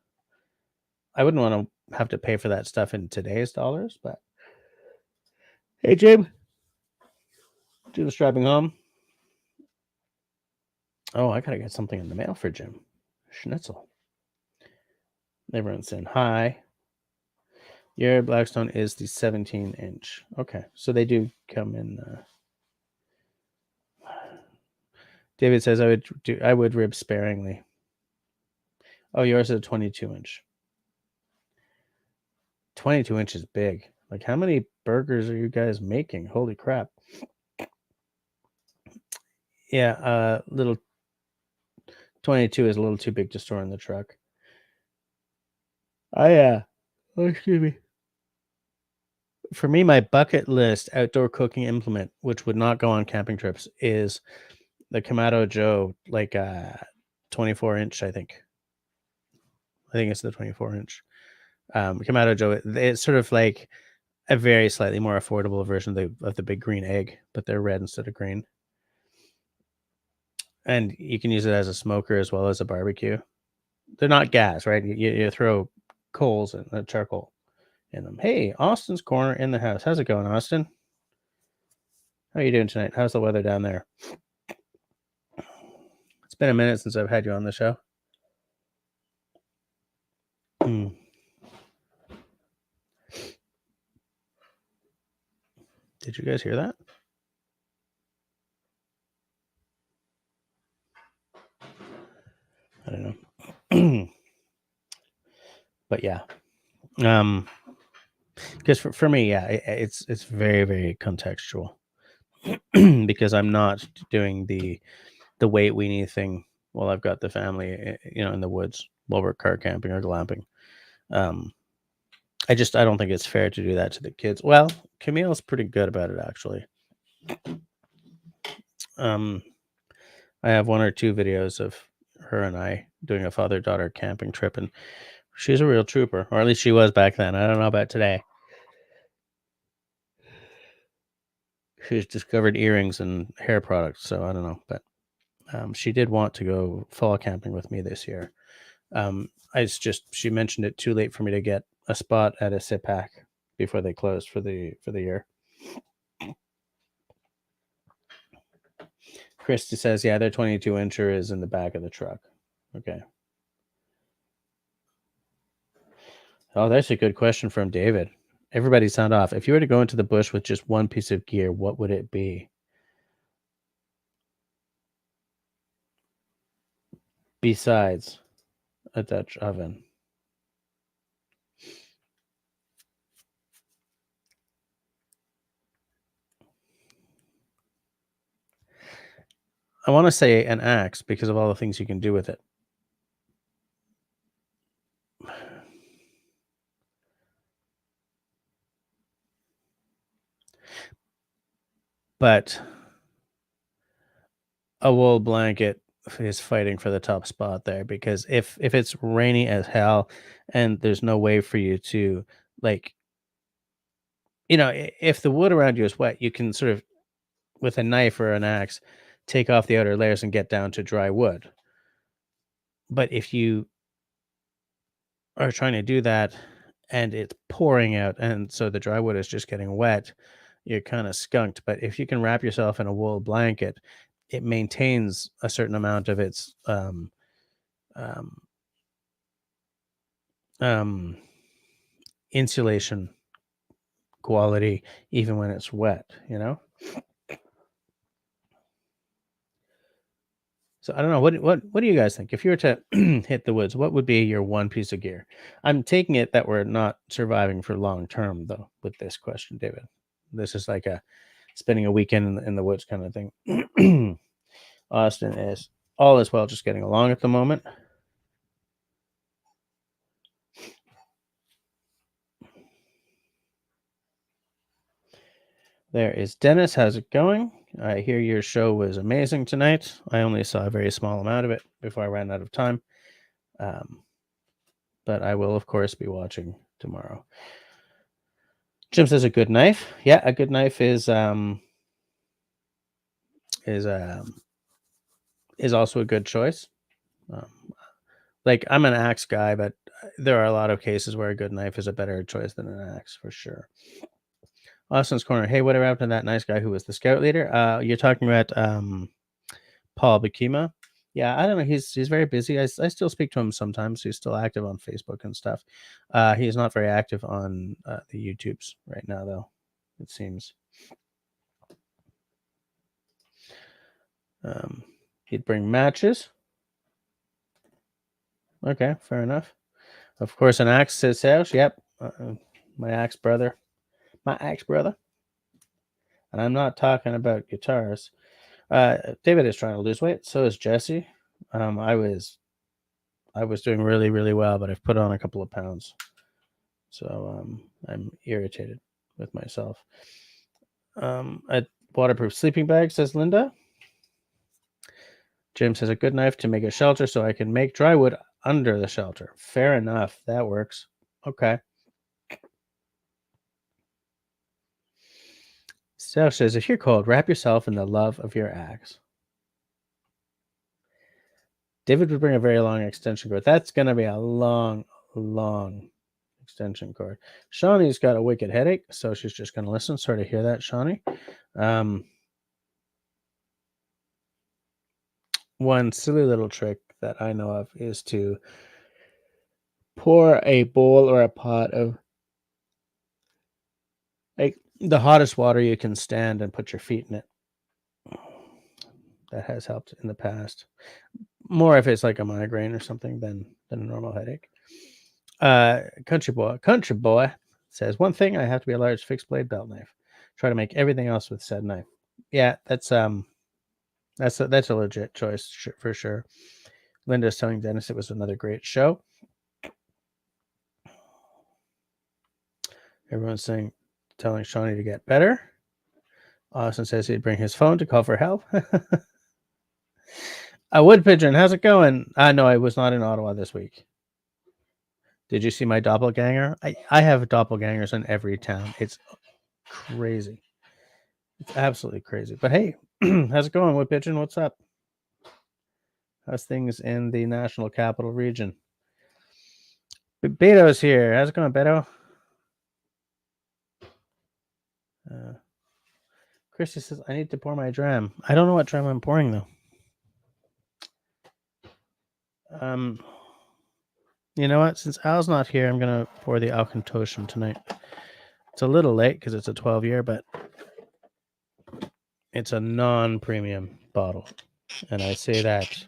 I wouldn't want to have to pay for that stuff in today's dollars, but hey, Jim, do the strapping home. Oh, I gotta get something in the mail for Jim. Schnitzel. Everyone's saying hi. Your Blackstone is the 17-inch. Okay, so they do come in. David says I would rib sparingly. Oh, yours is a 22-inch. 22 inches big. Like, how many burgers are you guys making? Holy crap! Yeah, little 22 is a little too big to store in the truck. Oh, excuse me. For me, my bucket list outdoor cooking implement, which would not go on camping trips, is the Kamado Joe, like 24-inch. I think it's the 24-inch Kamado Joe. It's sort of like a very slightly more affordable version of the big green egg, but they're red instead of green. And you can use it as a smoker as well as a barbecue. They're not gas, right? You throw coals and charcoal in them. Hey, Austin's Corner in the house. How's it going, Austin? How are you doing tonight? How's the weather down there? It's been a minute since I've had you on the show. Did you guys hear that? I don't know. But yeah. Because for me, yeah, it's very, very contextual. Because I'm not doing the weight weenie thing while I've got the family, in the woods while we're car camping or glamping. I don't think it's fair to do that to the kids. Well, Camille's pretty good about it, actually. I have 1 or 2 videos of her and I doing a father-daughter camping trip, and she's a real trooper, or at least she was back then. I don't know about today. She's discovered earrings and hair products, so I don't know. But she did want to go fall camping with me this year. She mentioned it too late for me to get a spot at a SIPAC before they closed for the year. Christy says, yeah, their 22-incher is in the back of the truck. Okay. Oh, that's a good question from David. Everybody sound off. If you were to go into the bush with just one piece of gear, what would it be? Besides a Dutch oven. I want to say an axe because of all the things you can do with it. But a wool blanket is fighting for the top spot there, because if it's rainy as hell and there's no way for you to, like, if the wood around you is wet, you can sort of, with a knife or an axe, take off the outer layers and get down to dry wood. But if you are trying to do that and it's pouring out, and so the dry wood is just getting wet, you're kind of skunked. But if you can wrap yourself in a wool blanket, it maintains a certain amount of its um, um, insulation quality, even when it's wet. So I don't know. What do you guys think? If you were to hit the woods, what would be your one piece of gear? I'm taking it that we're not surviving for long term, though, with this question, David. This is like a spending a weekend in the woods kind of thing. Austin is all is well, just getting along at the moment. There is Dennis. How's it going? I hear your show was amazing tonight. I only saw a very small amount of it before I ran out of time. But I will, of course, be watching tomorrow. Jim says a good knife. Yeah, a good knife is also a good choice. Like, I'm an axe guy, but there are a lot of cases where a good knife is a better choice than an axe, for sure. Austin's Corner. Hey, whatever happened to that nice guy who was the scout leader? You're talking about Paul Bakima. Yeah, I don't know. He's very busy. I still speak to him sometimes. He's still active on Facebook and stuff. He's not very active on the YouTubes right now, though, it seems. He'd bring matches. Okay, fair enough. Of course, an axe, says Sales. Yep, my axe brother. My axe brother. And I'm not talking about guitars. David is trying to lose weight. So is Jesse. I was doing really, really well, but I've put on a couple of pounds. So I'm irritated with myself. A waterproof sleeping bag, says Linda. James has a good knife to make a shelter so I can make dry wood under the shelter. Fair enough. That works. Okay. Steph says, if you're cold, wrap yourself in the love of your axe. David would bring a very long extension cord. That's going to be a long, long extension cord. Shawnee's got a wicked headache, so she's just going to listen. Sorry to hear that, Shawnee. One silly little trick that I know of is to pour a bowl or a pot of, like, the hottest water you can stand and put your feet in it. That has helped in the past. More if it's like a migraine or something than a normal headache. Country boy says, one thing, I have to be a large fixed blade belt knife. Try to make everything else with said knife. Yeah, that's a legit choice for sure. Linda's telling Dennis it was another great show. Everyone's telling Shawnee to get better. Austin says he'd bring his phone to call for help. A wood pigeon, how's it going? No, I was not in Ottawa this week. Did you see my doppelganger? I have doppelgangers in every town. It's crazy. It's absolutely crazy. But hey, how's it going, wood pigeon? What's up? How's things in the National Capital Region? Beto's here. How's it going, Beto? Christy says, I need to pour my dram. I don't know what dram I'm pouring, though. You know what? Since Al's not here, I'm going to pour the Alcantoshan tonight. It's a little late because it's a 12-year, but it's a non-premium bottle. And I say that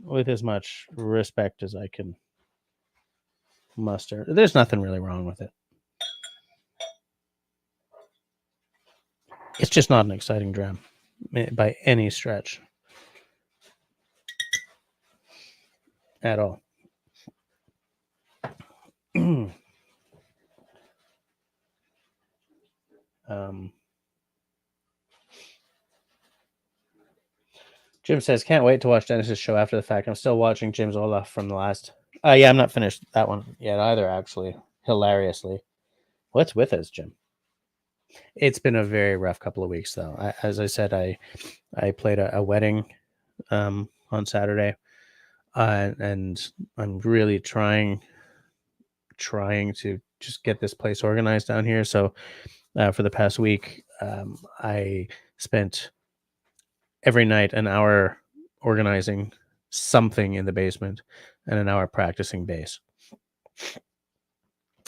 with as much respect as I can muster. There's nothing really wrong with it. It's just not an exciting dram. by any stretch at all. Jim says, can't wait to watch Dennis's show after the fact. I'm still watching Jim's Olaf from the last. Yeah, I'm not finished that one yet either, actually. Hilariously. What's with us, Jim? It's been a very rough couple of weeks, though. As I said, I played a wedding on Saturday, and I'm really trying to just get this place organized down here. So for the past week, I spent every night an hour organizing something in the basement and an hour practicing bass.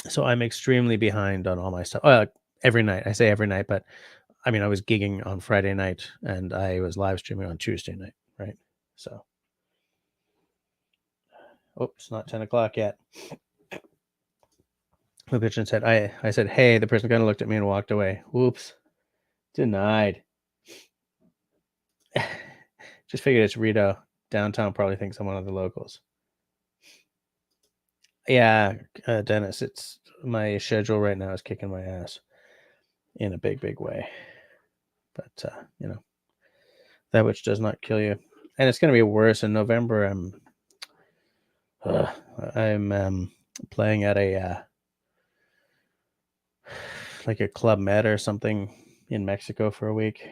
So I'm extremely behind on all my stuff. Every night, I say every night, but I mean, I was gigging on Friday night and I was live streaming on Tuesday night, right? So, it's not 10 o'clock yet. The pigeon said, I said, hey, the person kind of looked at me and walked away. Whoops. Denied. Just figured it's Rito. Downtown probably thinks I'm one of the locals. Yeah, Dennis, it's my schedule right now is kicking my ass in a big, big way. But, that which does not kill you. And it's going to be worse in November. I'm playing at a like a Club Med or something in Mexico for a week,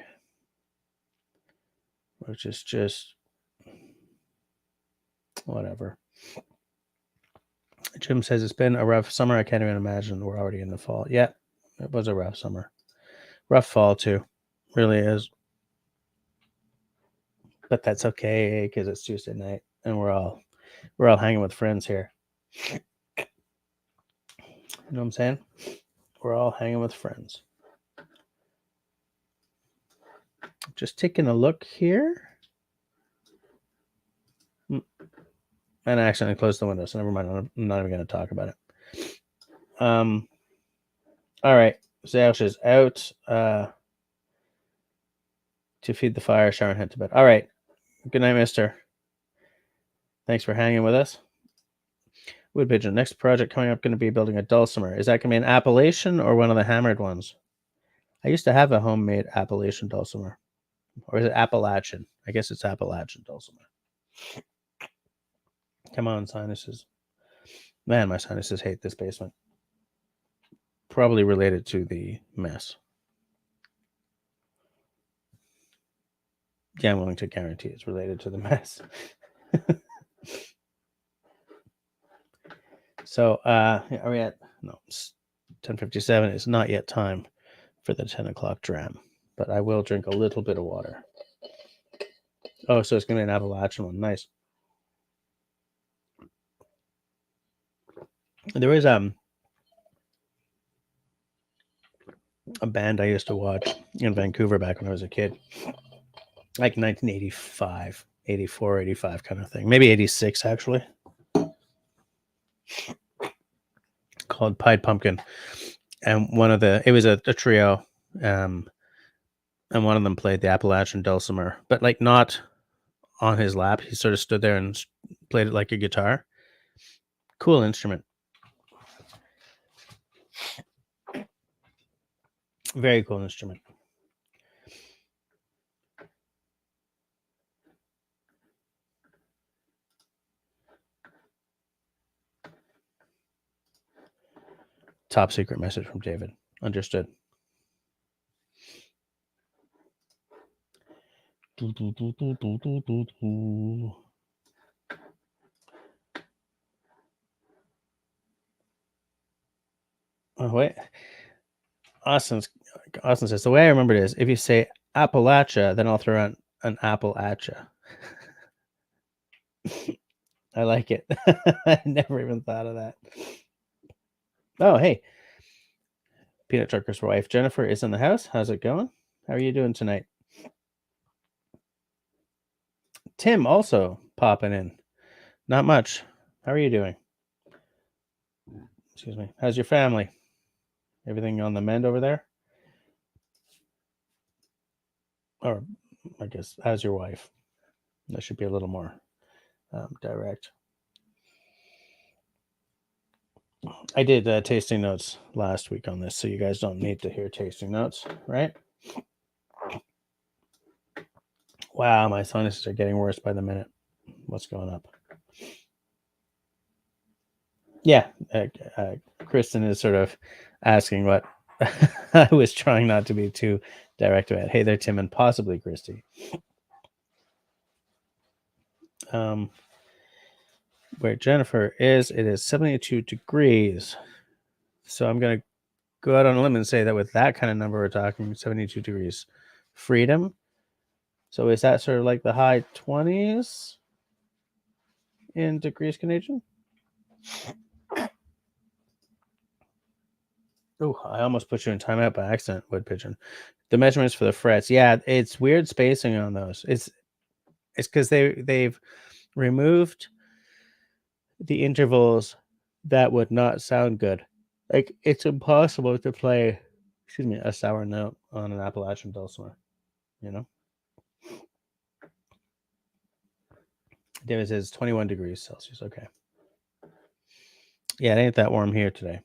which is just whatever. Jim says it's been a rough summer. I can't even imagine we're already in the fall. Yeah, it was a rough summer. Rough fall too. Really is. But that's okay because it's Tuesday night and we're all hanging with friends here. You know what I'm saying? We're all hanging with friends. Just taking a look here. And I accidentally closed the window, so never mind. I'm not even going to talk about it. All right. Zausch is out to feed the fire, shower, and head to bed. All right. Good night, mister. Thanks for hanging with us. Wood Pigeon, next project coming up going to be building a dulcimer. Is that going to be an Appalachian or one of the hammered ones? I used to have a homemade Appalachian dulcimer. Or is it Appalachian? I guess it's Appalachian dulcimer. Come on, sinuses. Man, my sinuses hate this basement. Probably related to the mess. Yeah, I'm willing to guarantee it's related to the mess. So, are we at? No, it's 10:57. It's not yet time for the 10 o'clock dram, but I will drink a little bit of water. Oh, so it's going to be an Appalachian one. Nice. There was a band I used to watch in Vancouver back when I was a kid, like 1985, 84, 85 kind of thing. Maybe 86, actually. Called Pied Pumpkin. And it was a trio, and one of them played the Appalachian dulcimer, but like not on his lap. He sort of stood there and played it like a guitar. Cool instrument. Very cool instrument. Top secret message from David. Understood. Oh, wait. Austin says, the way I remember it is, if you say Appalachia, then I'll throw out an apple at you. I like it. I never even thought of that. Oh, hey. Peanut Trucker's wife, Jennifer, is in the house. How's it going? How are you doing tonight? Tim also popping in. Not much. How are you doing? Excuse me. How's your family? Everything on the mend over there? Or I guess as your wife, that should be a little more direct. I did tasting notes last week on this, so you guys don't need to hear tasting notes, right? Wow, my sinuses are getting worse by the minute. What's going up? Yeah, Kristen is sort of asking what I was trying not to be too direct about. Hey there, Tim, and possibly Christy. Where Jennifer is, it is 72 degrees. So I'm going to go out on a limb and say that with that kind of number, we're talking 72 degrees freedom. So is that sort of like the high 20s in degrees Canadian? Oh, I almost put you in timeout by accident, Wood Pigeon. The measurements for the frets. Yeah, it's weird spacing on those. It's because they've removed the intervals that would not sound good. Like, it's impossible to play, a sour note on an Appalachian dulcimer, you know? David says 21 degrees Celsius. Okay. Yeah, it ain't that warm here today.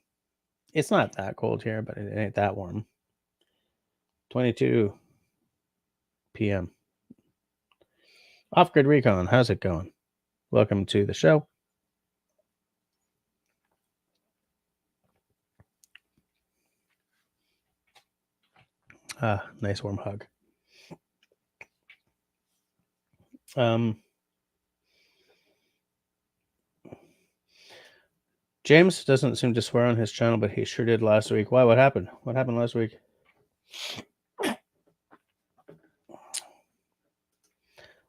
It's not that cold here, but it ain't that warm. 22 p.m. Off-Grid Recon, how's it going? Welcome to the show. Nice warm hug. James doesn't seem to swear on his channel, but he sure did last week. Why? What happened? What happened last week?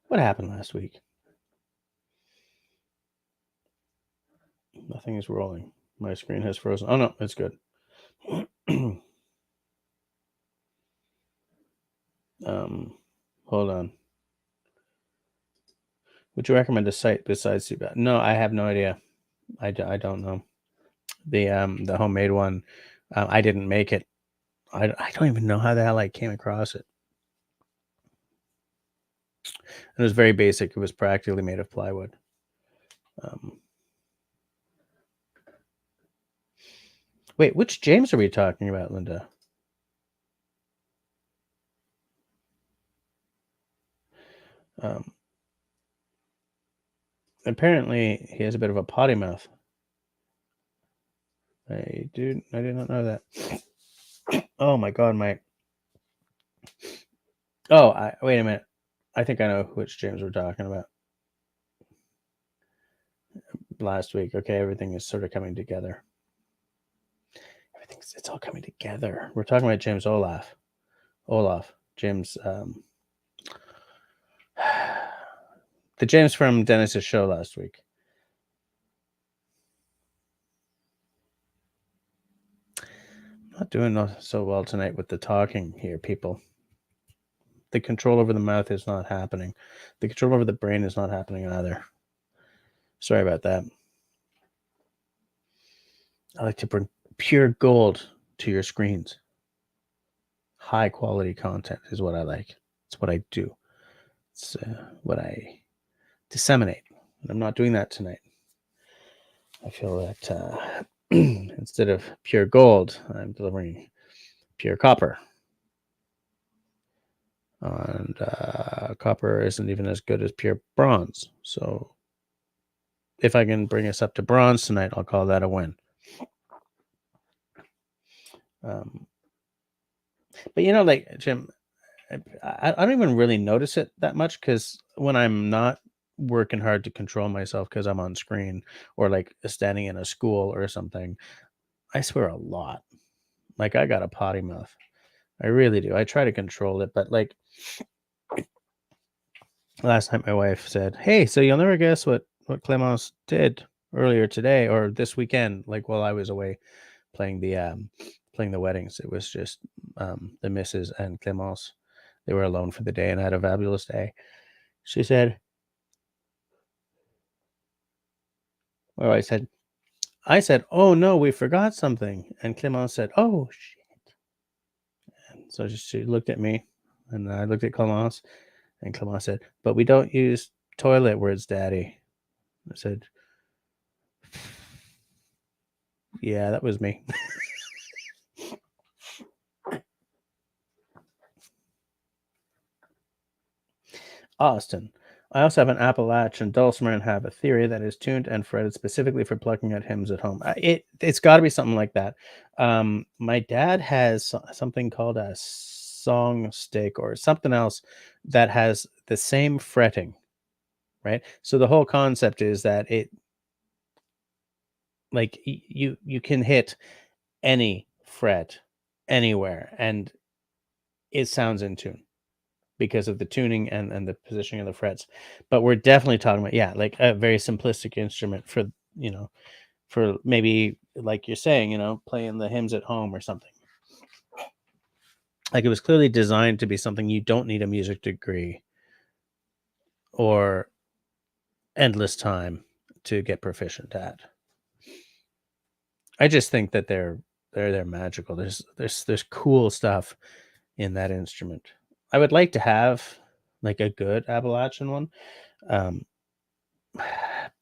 What happened last week? Nothing is rolling. My screen has frozen. Oh, no, it's good. Hold on. Would you recommend a site besides CBAT? No, I have no idea. I don't know. The homemade one, I didn't make it. I don't even know how the hell I came across it. It was very basic. It was practically made of plywood. Wait, which James are we talking about, Linda? Apparently, he has a bit of a potty mouth. I did not know that. Oh my god, my. Oh, wait a minute. I think I know which James we're talking about. Last week. Okay, everything is sort of coming together. It's all coming together. We're talking about James Olaf. James. The James from Dennis's show last week. I'm not doing so well tonight with the talking here, people. The control over the mouth is not happening. The control over the brain is not happening either. Sorry about that. I like to bring pure gold to your screens. High quality content is what I like. It's what I do. It's what I disseminate. And I'm not doing that tonight. I feel that instead of pure gold, I'm delivering pure copper. And copper isn't even as good as pure bronze. So if I can bring us up to bronze tonight, I'll call that a win. But like Jim, I don't even really notice it that much, because when I'm not working hard to control myself because I'm on screen or like standing in a school or something, I swear a lot. Like, I got a potty mouth. I really do. I try to control it, but like last night my wife said, "Hey, so you'll never guess what Clémence did earlier today or this weekend," like while I was away playing the weddings. It was just the missus and Clémence. They were alone for the day and had a fabulous day. She said, well, I said, "Oh no, we forgot something." And Clémence said, "Oh shit." And so she looked at me and I looked at Clémence, And Clement said, "But we don't use toilet words, Daddy." I said, "Yeah, that was me." Austin. I also have an Appalachian dulcimer and have a theory that is tuned and fretted specifically for plucking out hymns at home. It's got to be something like that. My dad has something called a song stick or something else that has the same fretting, right? So the whole concept is that it like you can hit any fret anywhere and it sounds in tune because of the tuning and the positioning of the frets. But we're definitely talking about, yeah, like a very simplistic instrument for, you know, for maybe like you're saying, you know, playing the hymns at home or something. Like it was clearly designed to be something you don't need a music degree or endless time to get proficient at. I just think that they're magical. There's cool stuff in that instrument. I would like to have like a good Appalachian one. Um,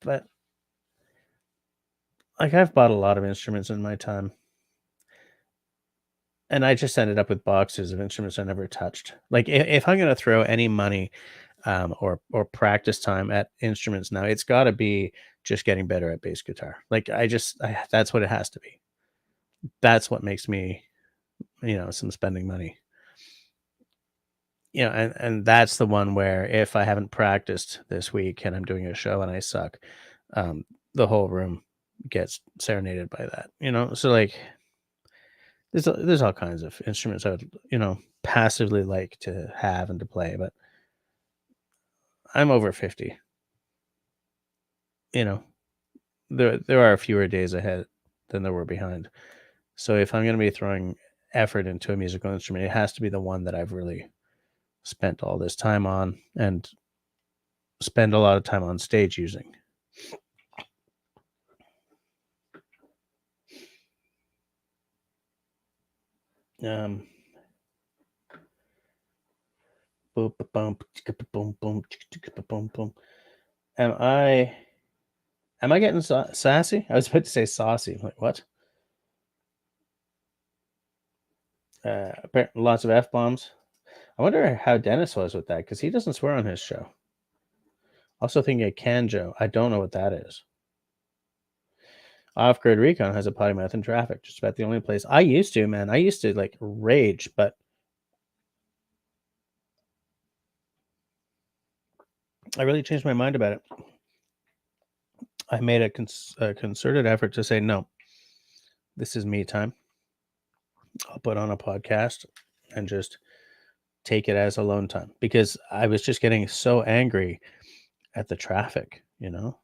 but like I've bought a lot of instruments in my time, and I just ended up with boxes of instruments I never touched. Like if I'm gonna throw any money or practice time at instruments now, it's got to be just getting better at bass guitar. Like that's what it has to be. That's what makes me, you know, some spending money. You know, and that's the one where if I haven't practiced this week and I'm doing a show and I suck, um, the whole room gets serenaded by that. You know, so like there's all kinds of instruments I would, you know, passively like to have and to play, but I'm over 50. You know, there are fewer days ahead than there were behind. So if I'm going to be throwing effort into a musical instrument, it has to be the one that I've really spent all this time on and spend a lot of time on stage using. Um, boom, boom, boom, boom, boom, boom. Am I getting sassy? I was about to say saucy. I'm like, what? Lots of f bombs. I wonder how Dennis was with that because he doesn't swear on his show. Also thinking of Canjo. I don't know what that is. Off-grid Recon has a potty mouth in traffic. Just about the only place I used to, man. I used to like rage, but I really changed my mind about it. I made a concerted effort to say no. This is me time. I'll put on a podcast and just take it as alone time because I was just getting so angry at the traffic. You know,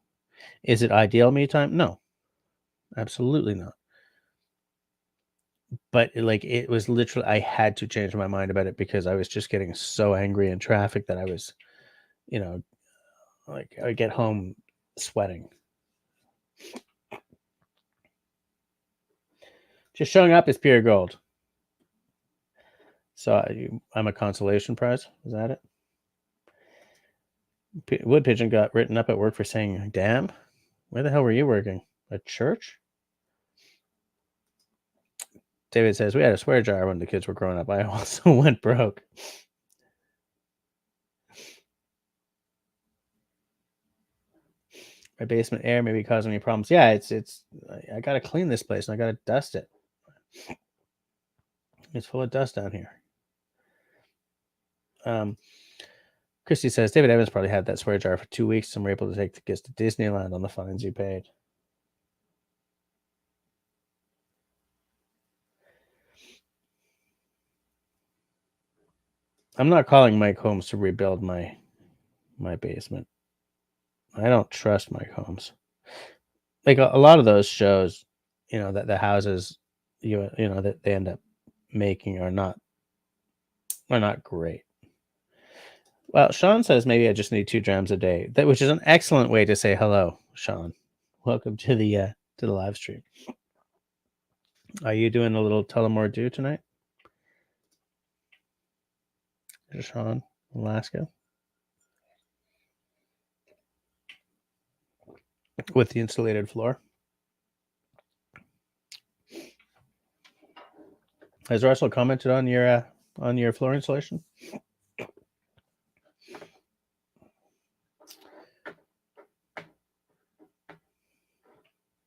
is it ideal me time? No, absolutely not. But like it was literally, I had to change my mind about it because I was just getting so angry in traffic that I was, you know, like I get home sweating. Just showing up is pure gold. So I'm a consolation prize. Is that it? Wood Pigeon got written up at work for saying, "Damn, where the hell were you working? A church?" David says, "We had a swear jar when the kids were growing up. I also went broke." My basement air may be causing me problems. Yeah, it's. I gotta clean this place and I gotta dust it. It's full of dust down here. Christy says David Evans probably had that swear jar for 2 weeks and were able to take the kids to Disneyland on the fines you paid. I'm not calling Mike Holmes to rebuild my basement. I don't trust Mike Holmes. Like a lot of those shows, you know, that the houses you know that they end up making are not great. Well, Sean says maybe I just need 2 drams a day. That which is an excellent way to say hello, Sean. Welcome to the live stream. Are you doing a little Tullamore Dew tonight? Sean, Alaska. with the insulated floor. Has Russell commented on your floor insulation?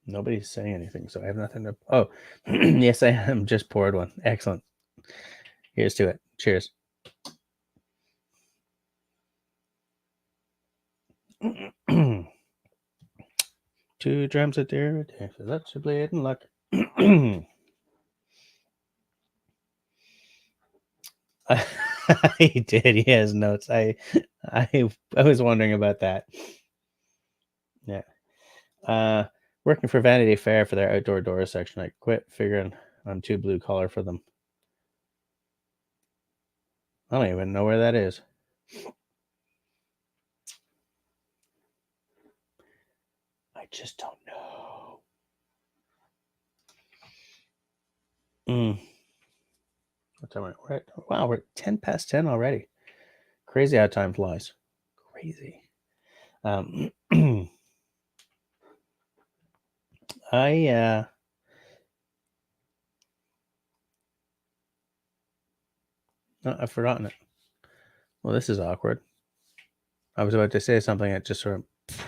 Nobody's saying anything, so I have nothing to. Oh, yes, I am. Just poured one. Excellent. Here's to it. Cheers. Two drams a day. So that's a blade and luck. He did. He has notes. I was wondering about that. Yeah. Working for Vanity Fair for their outdoor door section. I quit figuring I'm too blue collar for them. I don't even know where that is. I just don't know. What time are we at? Wow, we're 10 past 10 already. Crazy how time flies. Crazy. I've forgotten it. Well, this is awkward. I was about to say something that just sort of.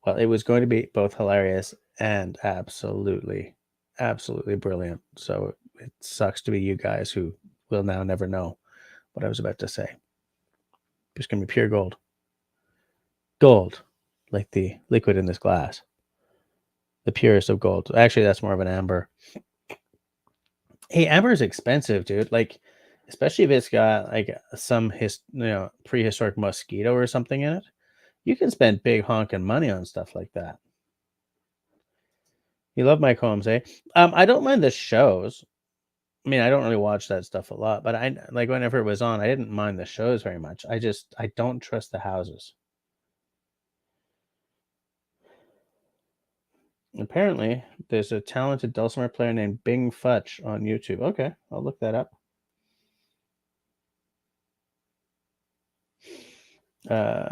Well, it was going to be both hilarious and absolutely brilliant. So it sucks to be you guys who will now never know what I was about to say. It's going to be pure gold. Gold, like the liquid in this glass. The purest of gold. Actually, that's more of an amber. Hey, amber is expensive, dude. Like, especially if it's got like some prehistoric mosquito or something in it. You can spend big honking money on stuff like that. You love Mike Holmes, eh? I don't mind the shows. I mean, I don't really watch that stuff a lot, but I like whenever it was on, I didn't mind the shows very much. I don't trust the houses. Apparently, there's a talented dulcimer player named Bing Futch on YouTube. Okay, I'll look that up.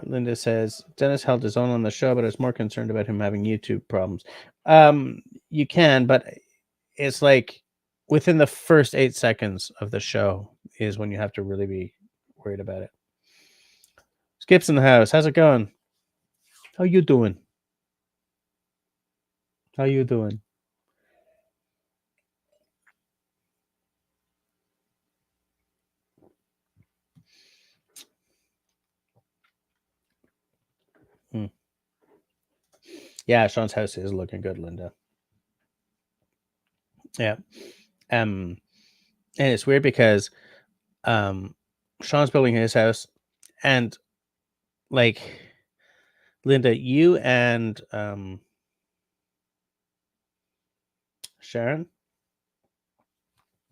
Linda says Dennis held his own on the show, but I was more concerned about him having YouTube problems. You can, but it's like within the first 8 seconds of the show is when you have to really be worried about it. Skip's in the house. How's it going? How you doing? How you doing? Yeah, Sean's house is looking good, Linda. Yeah. And it's weird because Sean's building his house and like Linda, you and Sharon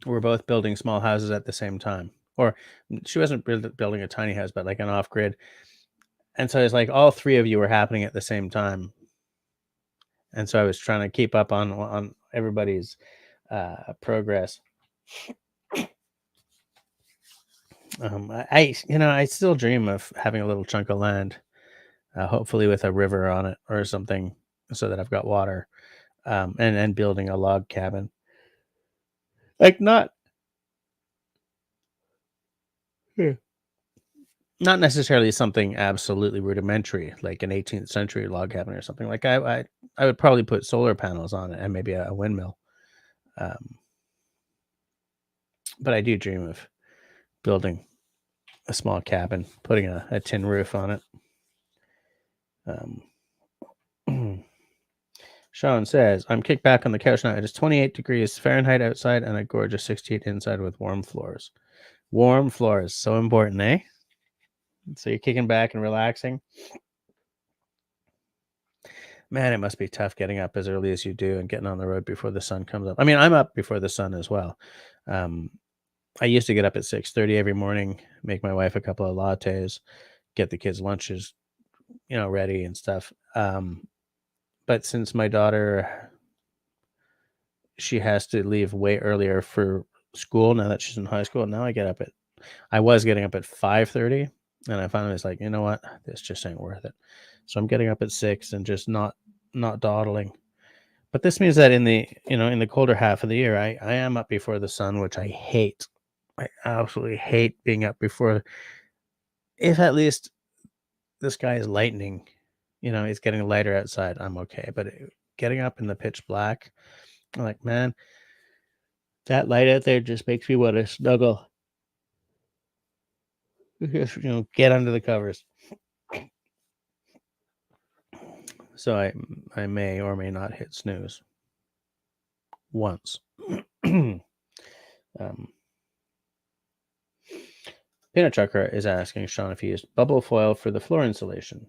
were both building small houses at the same time. Or she wasn't building a tiny house, but like an off-grid. And so it's like all three of you were happening at the same time. And so I was trying to keep up on everybody's progress. I still dream of having a little chunk of land, hopefully with a river on it or something, so that I've got water, and building a log cabin. Like not necessarily something absolutely rudimentary, like an 18th century log cabin or something. Like I would probably put solar panels on it and maybe a windmill. But I do dream of building a small cabin, putting a tin roof on it. Sean says, I'm kicked back on the couch now. It is 28 degrees Fahrenheit outside and a gorgeous 68 inside with warm floors. Warm floors, so important, eh? So you're kicking back and relaxing. Man, it must be tough getting up as early as you do and getting on the road before the sun comes up. I mean, I'm up before the sun as well. I used to get up at 6:30 every morning, make my wife a couple of lattes, get the kids' lunches, ready and stuff. But since my daughter, she has to leave way earlier for school now that she's in high school. Now I was getting up at 5:30, And I finally was like, you know what? This just ain't worth it. So I'm getting up at 6 and just not dawdling. But this means that in the in the colder half of the year, I am up before the sun, which I hate. I absolutely hate being up before. If at least the sky is lightening, it's getting lighter outside, I'm okay. But getting up in the pitch black, I'm like, man, that light out there just makes me want to snuggle. Just, get under the covers. So I may or may not hit snooze once. Peanut Chucker is asking Sean if he used bubble foil for the floor insulation.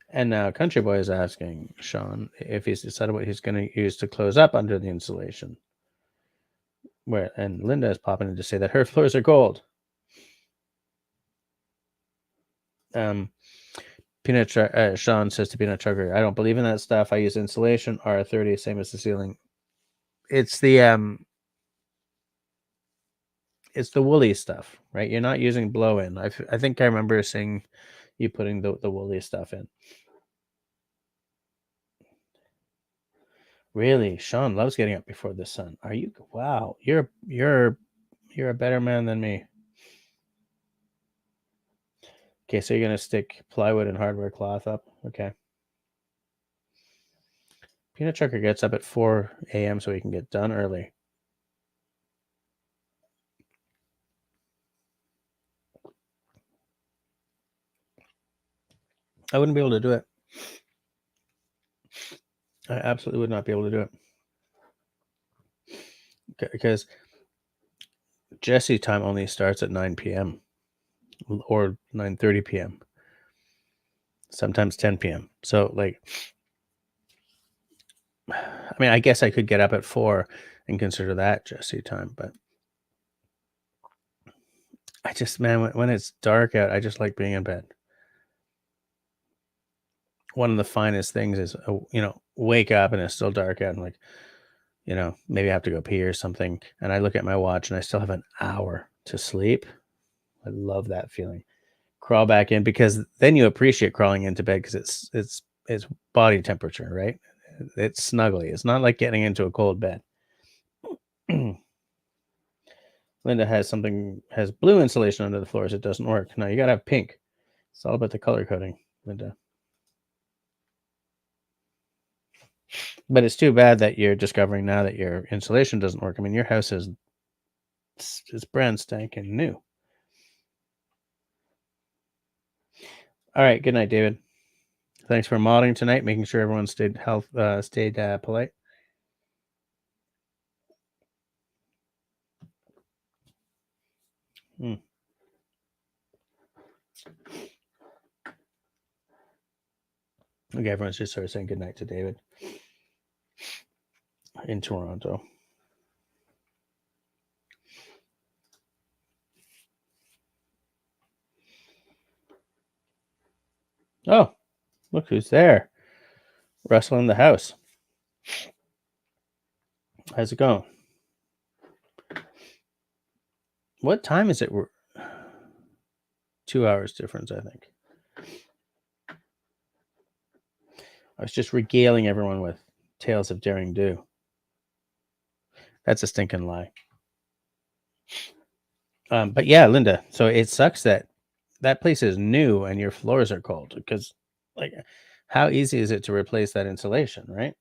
And now Country Boy is asking Sean if he's decided what he's going to use to close up under the insulation. And Linda is popping in to say that her floors are gold. Sean says to Peanut Chucker, I don't believe in that stuff. I use insulation R30, same as the ceiling. It's the woolly stuff, right? You're not using blow-in. I think I remember seeing you putting the woolly stuff in. Really, Sean loves getting up before the sun. Are you? Wow, you're a better man than me. Okay, so you're gonna stick plywood and hardware cloth up. Okay. Peanut Chucker gets up at 4 a.m. so he can get done early. I wouldn't be able to do it. I absolutely would not be able to do it. Because Jesse time only starts at 9 p.m. or 9:30 p.m. Sometimes 10 p.m. So I mean, I guess I could get up at 4 and consider that Jesse time, but I just, man, when it's dark out, I just like being in bed. One of the finest things is, wake up and it's still dark out and maybe I have to go pee or something. And I look at my watch and I still have an hour to sleep. I love that feeling. Crawl back in, because then you appreciate crawling into bed because it's body temperature, right? It's snuggly. It's not like getting into a cold bed. Linda has blue insulation under the floors. It doesn't work. No, you got to have pink. It's all about the color coding, Linda. But it's too bad that you're discovering now that your insulation doesn't work. I mean, your house is brand spanking new. All right. Good night, David. Thanks for modding tonight, making sure everyone stayed polite. Okay, everyone's just sort of saying good night to David in Toronto. Oh, look who's there. Russell in the house. How's it going? What time is it? 2 hours difference, I think. I was just regaling everyone with tales of daring do. That's a stinking lie. But yeah, Linda, so it sucks that place is new and your floors are cold, because how easy is it to replace that insulation, right?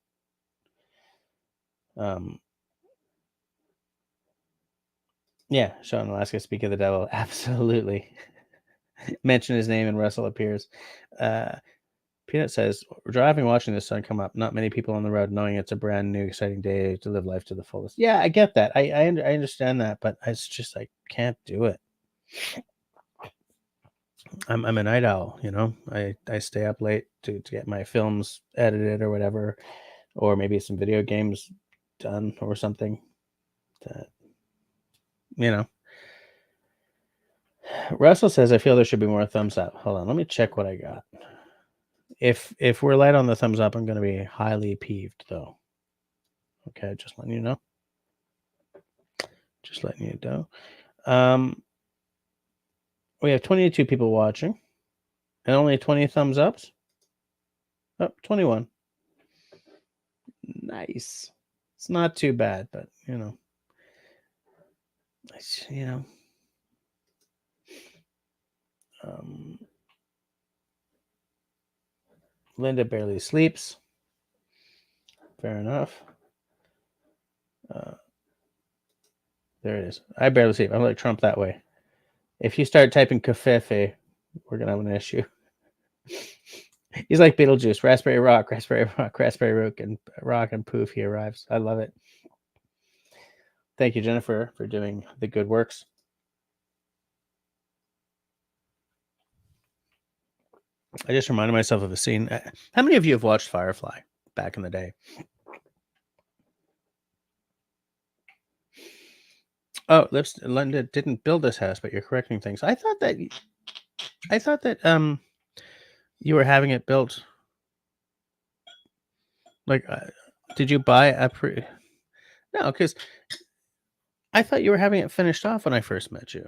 Yeah, Sean Alaska, speak of the devil. Absolutely. Mention his name and Russell appears. Peanut says, we're driving, watching the sun come up. Not many people on the road, knowing it's a brand new, exciting day to live life to the fullest. Yeah, I get that. I understand that, but it's just, I can't do it. I'm a night owl, I stay up late to get my films edited or whatever, or maybe some video games done or something. Russell says, I feel there should be more thumbs up. Hold on, let me check what I got. If we're light on the thumbs up, I'm going to be highly peeved, though. Okay, just letting you know. Just letting you know. We have 22 people watching and only 20 thumbs ups. Oh, 21. Nice. It's not too bad, but it's, Linda barely sleeps. Fair enough. There it is. I barely sleep. I'm like Trump that way. If you start typing covfefe, we're gonna have an issue. He's like Beetlejuice. Raspberry rock, raspberry rock, and poof, he arrives. I love it. Thank you, Jennifer, for doing the good works. I just reminded myself of a scene. How many of you have watched Firefly back in the day? Oh, Linda didn't build this house, but you're correcting things. I thought that you were having it built. Like, did you buy a pre? No, because I thought you were having it finished off when I first met you.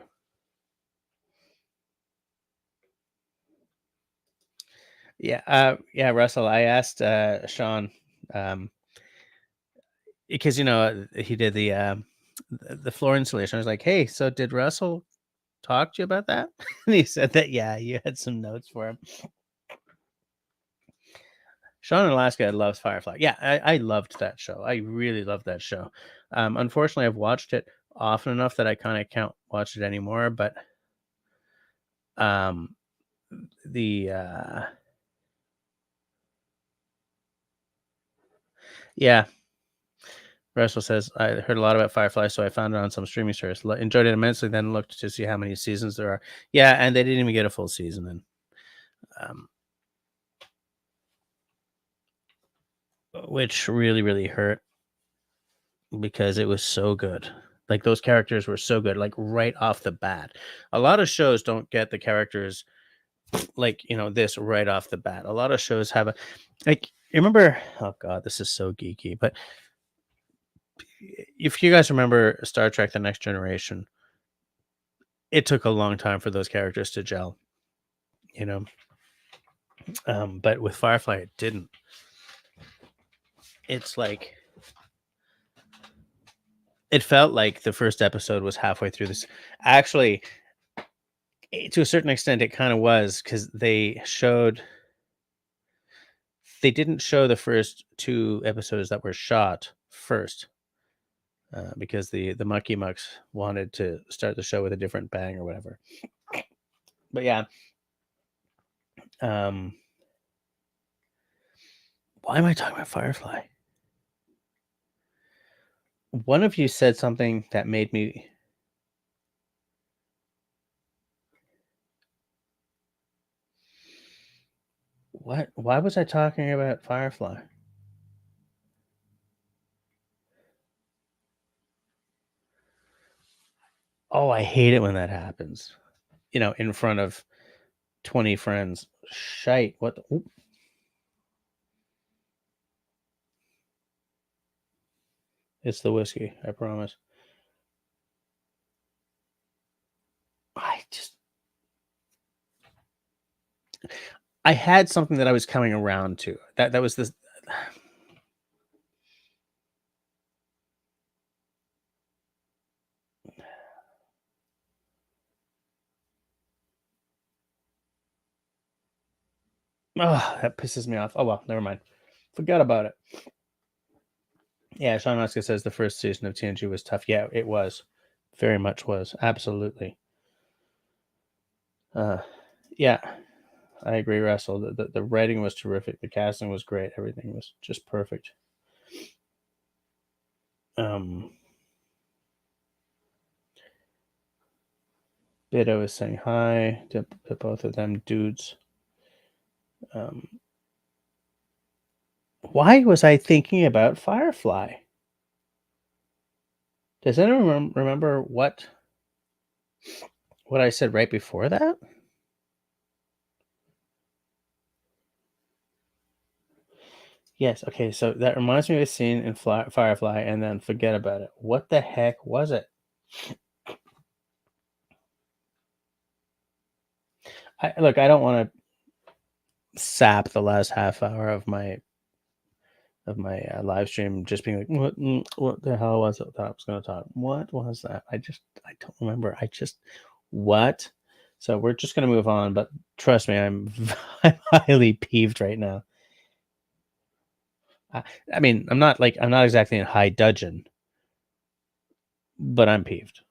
Yeah, Russell. I asked Sean, because he did the floor installation. I was like, "Hey, so did Russell talk to you about that?" And he said that you had some notes for him. Sean in Alaska loves Firefly. Yeah, I loved that show. I really loved that show. Unfortunately, I've watched it often enough that I kind of can't watch it anymore. But yeah, Russell says, I heard a lot about Firefly, so I found it on some streaming service. Enjoyed it immensely, then looked to see how many seasons there are. Yeah, and they didn't even get a full season. And which really, really hurt because it was so good. Like, those characters were so good, like right off the bat. A lot of shows don't get the characters like, this right off the bat. A lot of shows have you remember, oh God, this is so geeky, but if you guys remember Star Trek: The Next Generation, it took a long time for those characters to gel, but with Firefly, it didn't. It's like, it felt like the first episode was halfway through this. Actually, to a certain extent, it kind of was, because they didn't show the first 2 episodes that were shot first, because the Mucky Mucks wanted to start the show with a different bang or whatever. But yeah, why am I talking about Firefly? One of you said something that made me. What? Why was I talking about Firefly? Oh, I hate it when that happens. In front of 20 friends. Shite. What the? Oop. It's the whiskey, I promise. I had something that I was coming around to. That was this. Oh, that pisses me off. Oh well, never mind. Forgot about it. Yeah, Sean Oscar says the first season of TNG was tough. Yeah, it was. Very much was. Absolutely. Yeah, I agree, Russell. The writing was terrific. The casting was great. Everything was just perfect. Bido is saying hi to both of them dudes. Why was I thinking about Firefly? Does anyone remember what I said right before that? Yes. Okay. So that reminds me of a scene in Firefly, and then forget about it. What the heck was it? Look, I don't want to sap the last half hour of my live stream just being like, what the hell was it that I was going to talk? What was that? I don't remember. What? So we're just going to move on. But trust me, I'm I'm highly peeved right now. I mean, I'm not exactly in high dudgeon, but I'm peeved.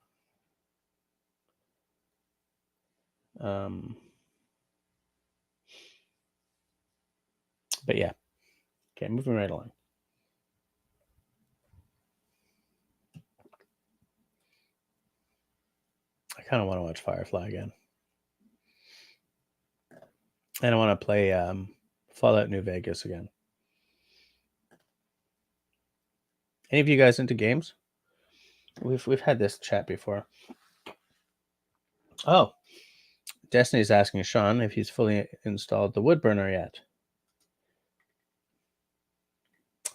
But yeah. Okay, moving right along. I kind of want to watch Firefly again. And I want to play Fallout New Vegas again. Any of you guys into games? We've had this chat before. Oh, Destiny's asking Sean if he's fully installed the wood burner yet.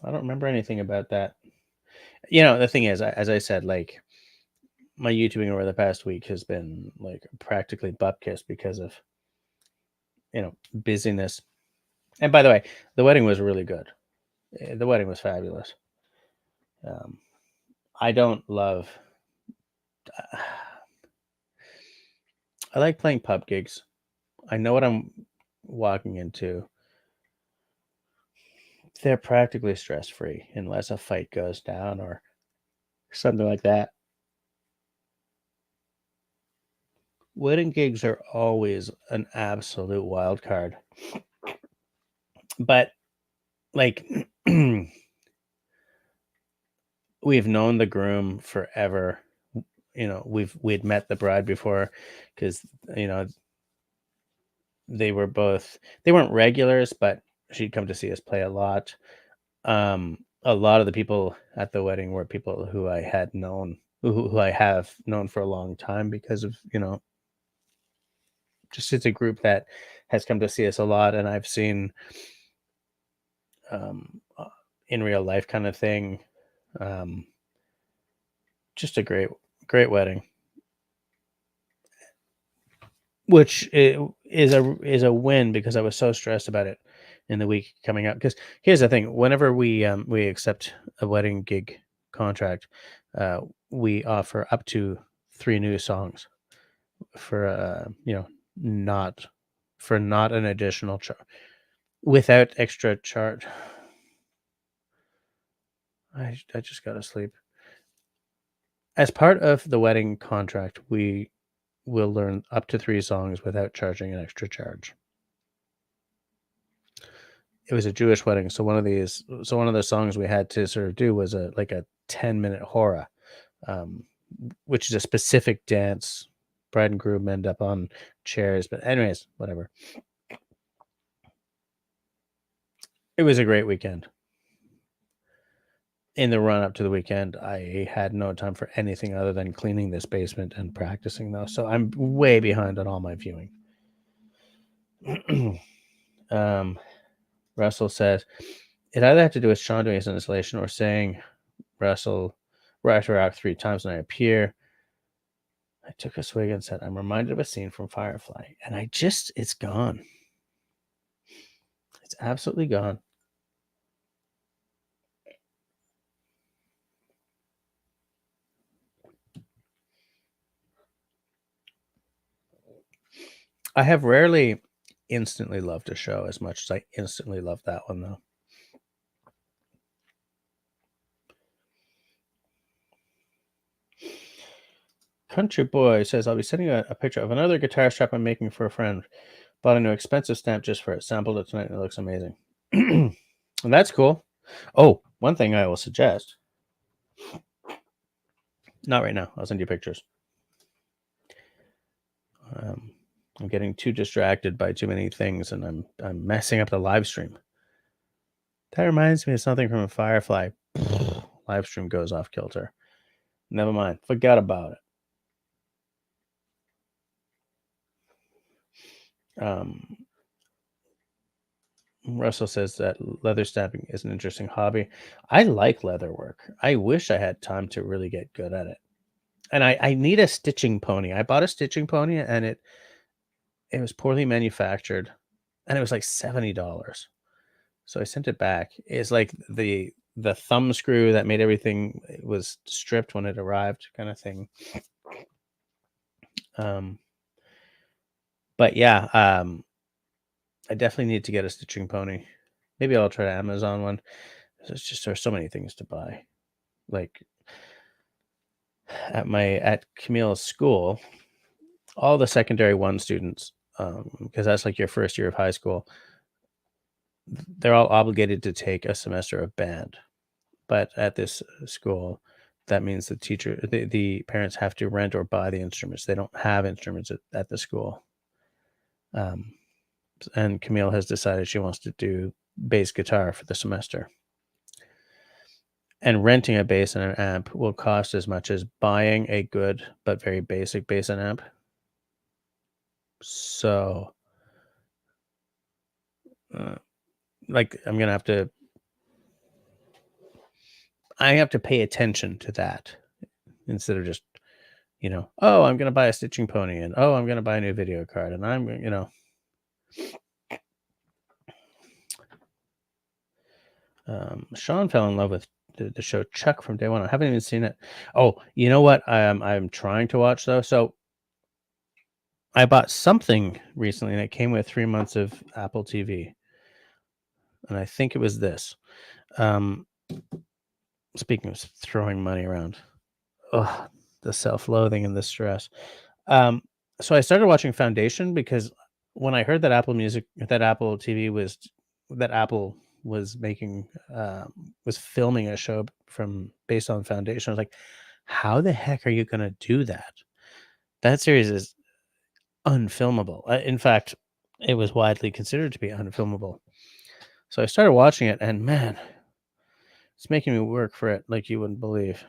I don't remember anything about that. You know, the thing is, as I said, like, my YouTubing over the past week has been like practically butt kissed because of, you know, busyness. And by the way, the wedding was really good. The wedding was fabulous. I don't love. I like playing pub gigs. I know what I'm walking into. They're practically stress free unless a fight goes down or something like that. Wedding gigs are always an absolute wild card. But like we've known the groom forever. You know, we'd met the bride before because, you know, they weren't regulars, but she'd come to see us play a lot. A lot of the people at the wedding were people who I had known, who I have known for a long time because of, you know, just it's a group that has come to see us a lot, and I've seen in real life kind of thing. Just a great wedding, which is a win because I was so stressed about it in the week coming up. Because here's the thing: whenever we accept a wedding gig contract, we offer up to 3 new songs for you know, not an additional charge, without extra charge. I just gotta sleep. As part of the wedding contract, we will learn up to 3 songs without charging an extra charge. It was a Jewish wedding, so one of the songs we had to sort of do was a 10-minute hora, which is a specific dance. Bride and groom end up on chairs, but anyways, whatever. It was a great weekend. In the run up to the weekend, I had no time for anything other than cleaning this basement and practicing, though. So I'm way behind on all my viewing. Russell says it either had to do with Sean doing his installation or saying Russell retroact 3 times when I appear. I took a swig and said, I'm reminded of a scene from Firefly. And it's gone. It's absolutely gone. I have rarely instantly loved a show as much as I instantly loved that one, though. Country Boy says, I'll be sending a picture of another guitar strap I'm making for a friend. Bought a new expensive stamp just for it. Sampled it tonight and it looks amazing. And that's cool. Oh, one thing I will suggest. Not right now. I'll send you pictures. I'm getting too distracted by too many things, and I'm messing up the live stream. That reminds me of something from a Firefly. Live stream goes off kilter. Never mind. Forgot about it. Russell says that leather stamping is an interesting hobby. I like leather work. I wish I had time to really get good at it. And I need a stitching pony. I bought a stitching pony, and it it was poorly manufactured, and it was like $70. So I sent it back. It's like the thumb screw that made everything was stripped when it arrived, kind of thing. But yeah, I definitely need to get a stitching pony. Maybe I'll try to Amazon one. It's just there's so many things to buy. Like at Camille's school, all the secondary one students, because that's like your first year of high school, they're all obligated to take a semester of band. But at this school, that means the parents have to rent or buy the instruments. They don't have instruments at the school. And Camille has decided she wants to do bass guitar for the semester. And renting a bass and an amp will cost as much as buying a good but very basic bass and amp. So, like, I have to pay attention to that instead of just, oh, I'm going to buy a stitching pony, and oh, I'm going to buy a new video card, and Sean fell in love with the show Chuck from day one. I haven't even seen it. Oh, you know what? I'm trying to watch though. So I bought something recently, and it came with 3 months of Apple TV, and I think it was this. Speaking of throwing money around, the self-loathing and the stress. So I started watching Foundation because when I heard that Apple TV that Apple was making was filming a show based on Foundation, I was like, how the heck are you going to do that? That series is unfilmable. In fact, it was widely considered to be unfilmable. So I started watching it, and man, it's making me work for it like you wouldn't believe.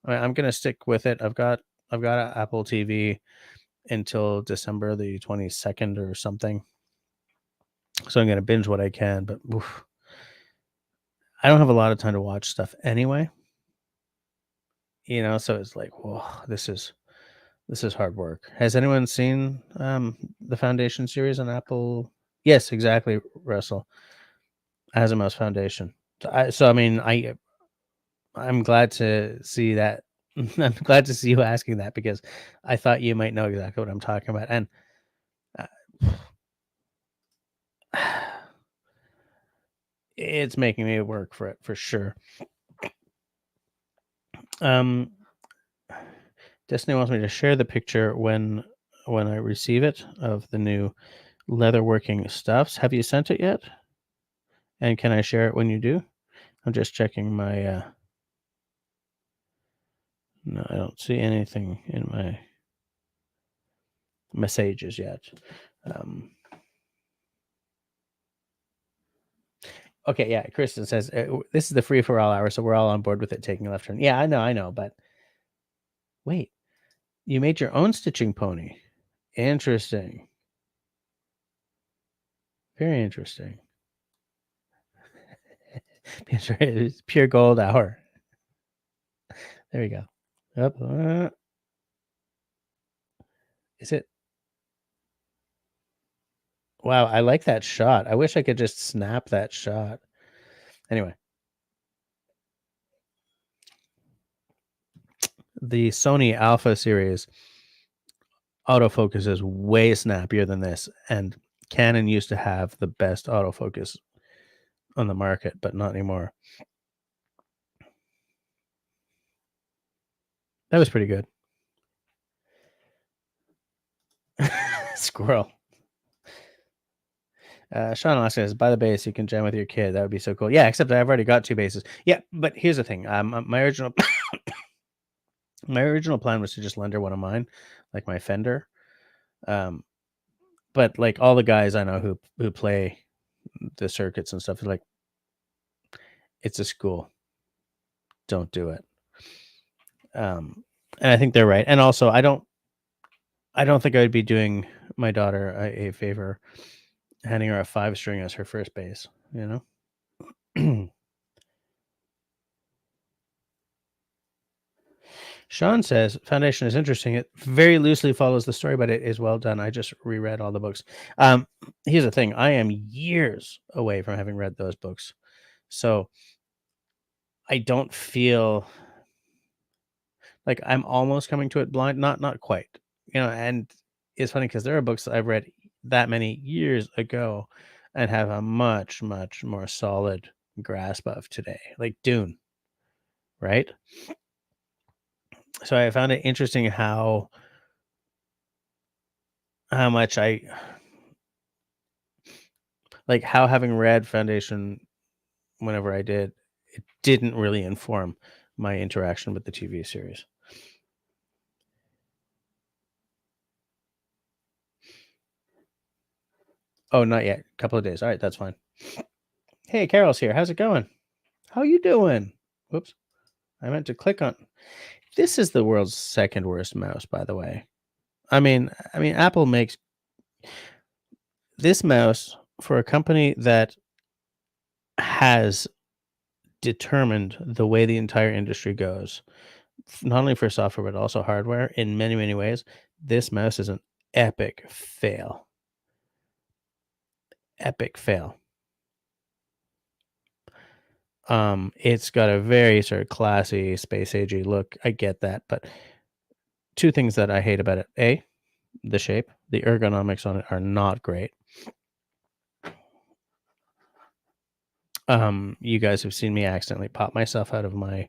I'm going to stick with it. I've got an Apple TV until December the 22nd or something. So I'm going to binge what I can, but I don't have a lot of time to watch stuff anyway. So it's like, whoa, this is hard work. Has anyone seen the Foundation series on Apple? Yes, exactly, Russell. Asimov's Foundation. I'm glad to see that. I'm glad to see you asking that because I thought you might know exactly what I'm talking about. And it's making me work for it for sure. Destiny wants me to share the picture when I receive it of the new leatherworking stuffs. Have you sent it yet? And can I share it when you do? I'm just checking my no, I don't see anything in my messages yet. Okay, yeah, Kristen says this is the free for all hour, so we're all on board with it taking a left turn. Yeah, I know, but wait, you made your own stitching pony. Interesting. Very interesting. It's pure gold hour. There we go. Yep. Is it? Wow, I like that shot. I wish I could just snap that shot. Anyway. The Sony Alpha series autofocus is way snappier than this, and Canon used to have the best autofocus on the market, but not anymore. That was pretty good. Squirrel. Sean Alaska says, buy the bass, you can jam with your kid. That would be so cool. Yeah, except I've already got 2 basses. Yeah, but here's the thing. My original my original plan was to just lend her one of mine, like my Fender. But like all the guys I know who play the circuits and stuff, like, it's a school. Don't do it. And I think they're right. And also, I don't think I would be doing my daughter a favor handing her a 5-string as her first bass, Sean says Foundation is interesting. It very loosely follows the story, but it is well done. I just reread all the books. Here's the thing: I am years away from having read those books, so I don't feel like I'm almost coming to it blind. Not quite, And it's funny because there are books that I've read that many years ago and have a much more solid grasp of today, like Dune, right? So I found it interesting how much I like how having read Foundation whenever I did, it didn't really inform my interaction with the TV series. Oh, not yet. A couple of days. All right, that's fine. Hey, Carol's here. How's it going? How you doing? Whoops. I meant to click on. This is the world's second worst mouse, by the way. I mean, Apple makes this mouse for a company that has determined the way the entire industry goes, not only for software but also hardware in many ways. This mouse is an epic fail. Epic fail. It's got a very sort of classy, space agey look. I get that, but two things that I hate about it: A, the shape, the ergonomics on it are not great. You guys have seen me accidentally pop myself out of my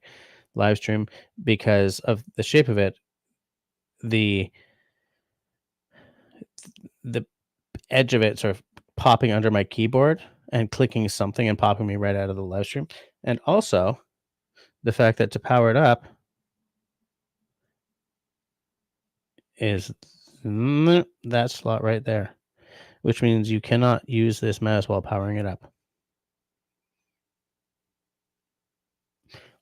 live stream because of the shape of it. The the edge of it sort of popping under my keyboard and clicking something and popping me right out of the live stream, and also the fact that to power it up is that slot right there, which means you cannot use this mouse while powering it up.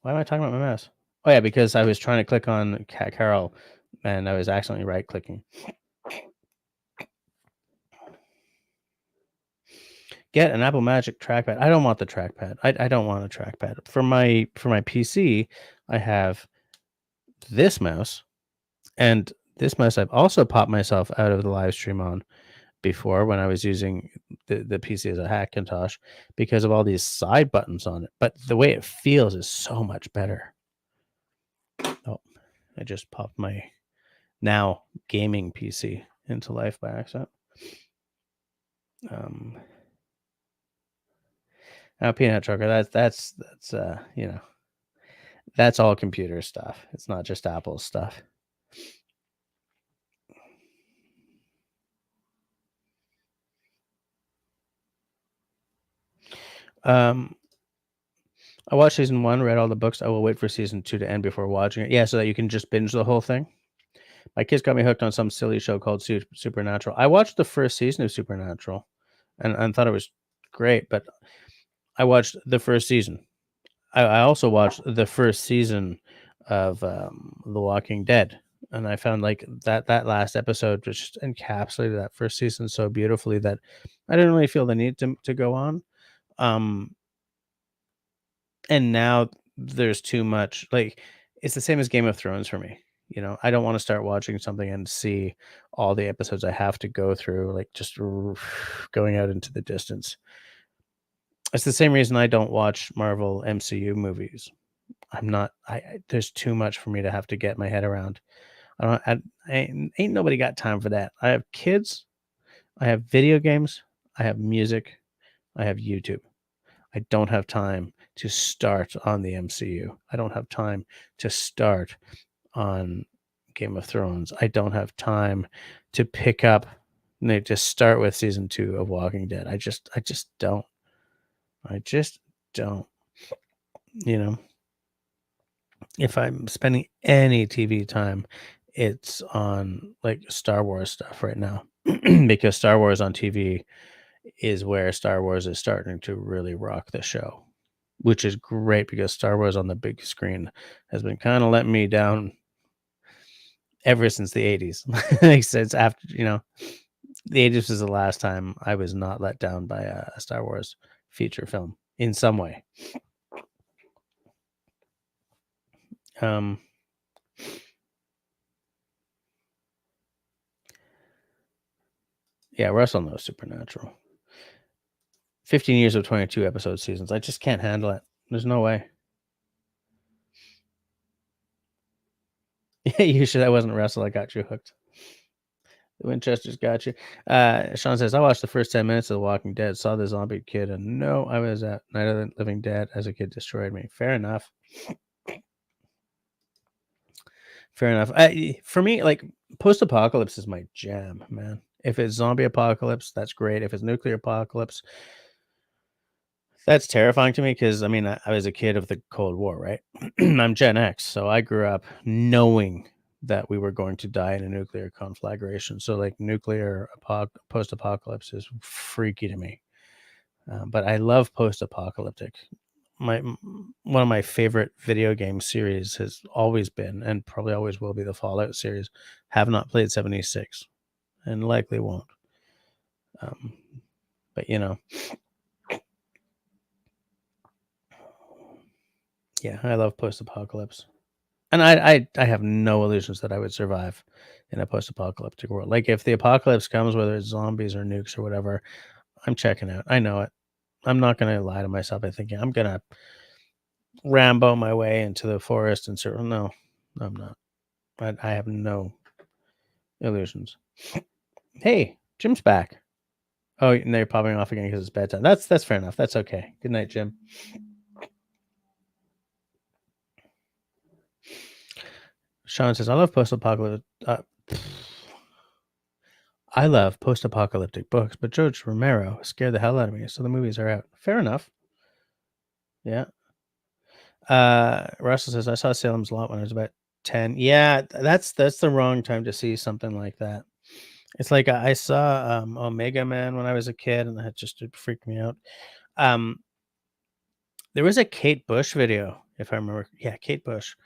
Why am I talking about my mouse? Oh yeah, because I was trying to click on Carol and I was accidentally right clicking. Get an Apple Magic trackpad. I don't want the trackpad. I don't want a trackpad. For my PC, I have this mouse, and this mouse I've also popped myself out of the live stream on before when I was using the PC as a Hackintosh because of all these side buttons on it. But the way it feels is so much better. Oh, I just popped my now gaming PC into life by accident. Now peanut trucker, that's that's all computer stuff. It's not just Apple stuff. I watched season 1, read all the books. I will wait for season 2 to end before watching it. Yeah, so that you can just binge the whole thing. My kids got me hooked on some silly show called Supernatural. I watched the first season of Supernatural and thought it was great, but I watched the first season. I also watched the first season of The Walking Dead, and I found like that last episode just encapsulated that first season so beautifully that I didn't really feel the need to go on. And now there's too much, like, it's the same as Game of Thrones for me. I don't want to start watching something and see all the episodes I have to go through, like just going out into the distance. It's the same reason I don't watch Marvel MCU movies. I'm not. There's too much for me to have to get my head around. Ain't nobody got time for that. I have kids. I have video games. I have music. I have YouTube. I don't have time to start on the MCU. I don't have time to start on Game of Thrones. I don't have time to pick up, to start with season 2 of Walking Dead. I just don't. I just don't. If I'm spending any TV time, it's on like Star Wars stuff right now because Star Wars on TV is where Star Wars is starting to really rock the show, which is great because Star Wars on the big screen has been kind of letting me down ever since the 80s. Like since after, the 80s was the last time I was not let down by a Star Wars feature film in some way. Yeah, Russell knows Supernatural. 15 years of 22 episode seasons. I just can't handle it. There's no way. Yeah, you should. That wasn't Russell. I got you hooked. The Winchesters got you. Sean says, I watched the first 10 minutes of The Walking Dead, saw the zombie kid, and no, I was at Night of the Living Dead as a kid destroyed me. Fair enough. Fair enough. For me, like, post-apocalypse is my jam, man. If it's zombie apocalypse, that's great. If it's nuclear apocalypse, that's terrifying to me because, I mean, I was a kid of the Cold War, right? I'm Gen X, so I grew up knowing that we were going to die in a nuclear conflagration. So, like, nuclear post-apocalypse is freaky to me. But I love post-apocalyptic. One of my favorite video game series has always been, and probably always will be, the Fallout series. Have not played 76, and likely won't. But yeah, I love post-apocalypse, and I have no illusions that I would survive in a post-apocalyptic world. Like, if the apocalypse comes, whether it's zombies or nukes or whatever, I'm checking out. I know it. I'm not gonna lie to myself and thinking I'm gonna Rambo my way into the forest and circle. No, I'm not. I have no illusions. Hey, Jim's back. Oh, and they're popping off again because it's bedtime. That's fair enough. That's okay. Good night, Jim. Sean says, I love post-apocalyptic. I love post-apocalyptic books, but George Romero scared the hell out of me, so the movies are out. Fair enough. Yeah. Russell says, I saw Salem's Lot when I was about 10. Yeah, that's the wrong time to see something like that. It's like I saw Omega Man when I was a kid, and that just it freaked me out. There was a Kate Bush video, if I remember. Yeah, Kate Bush,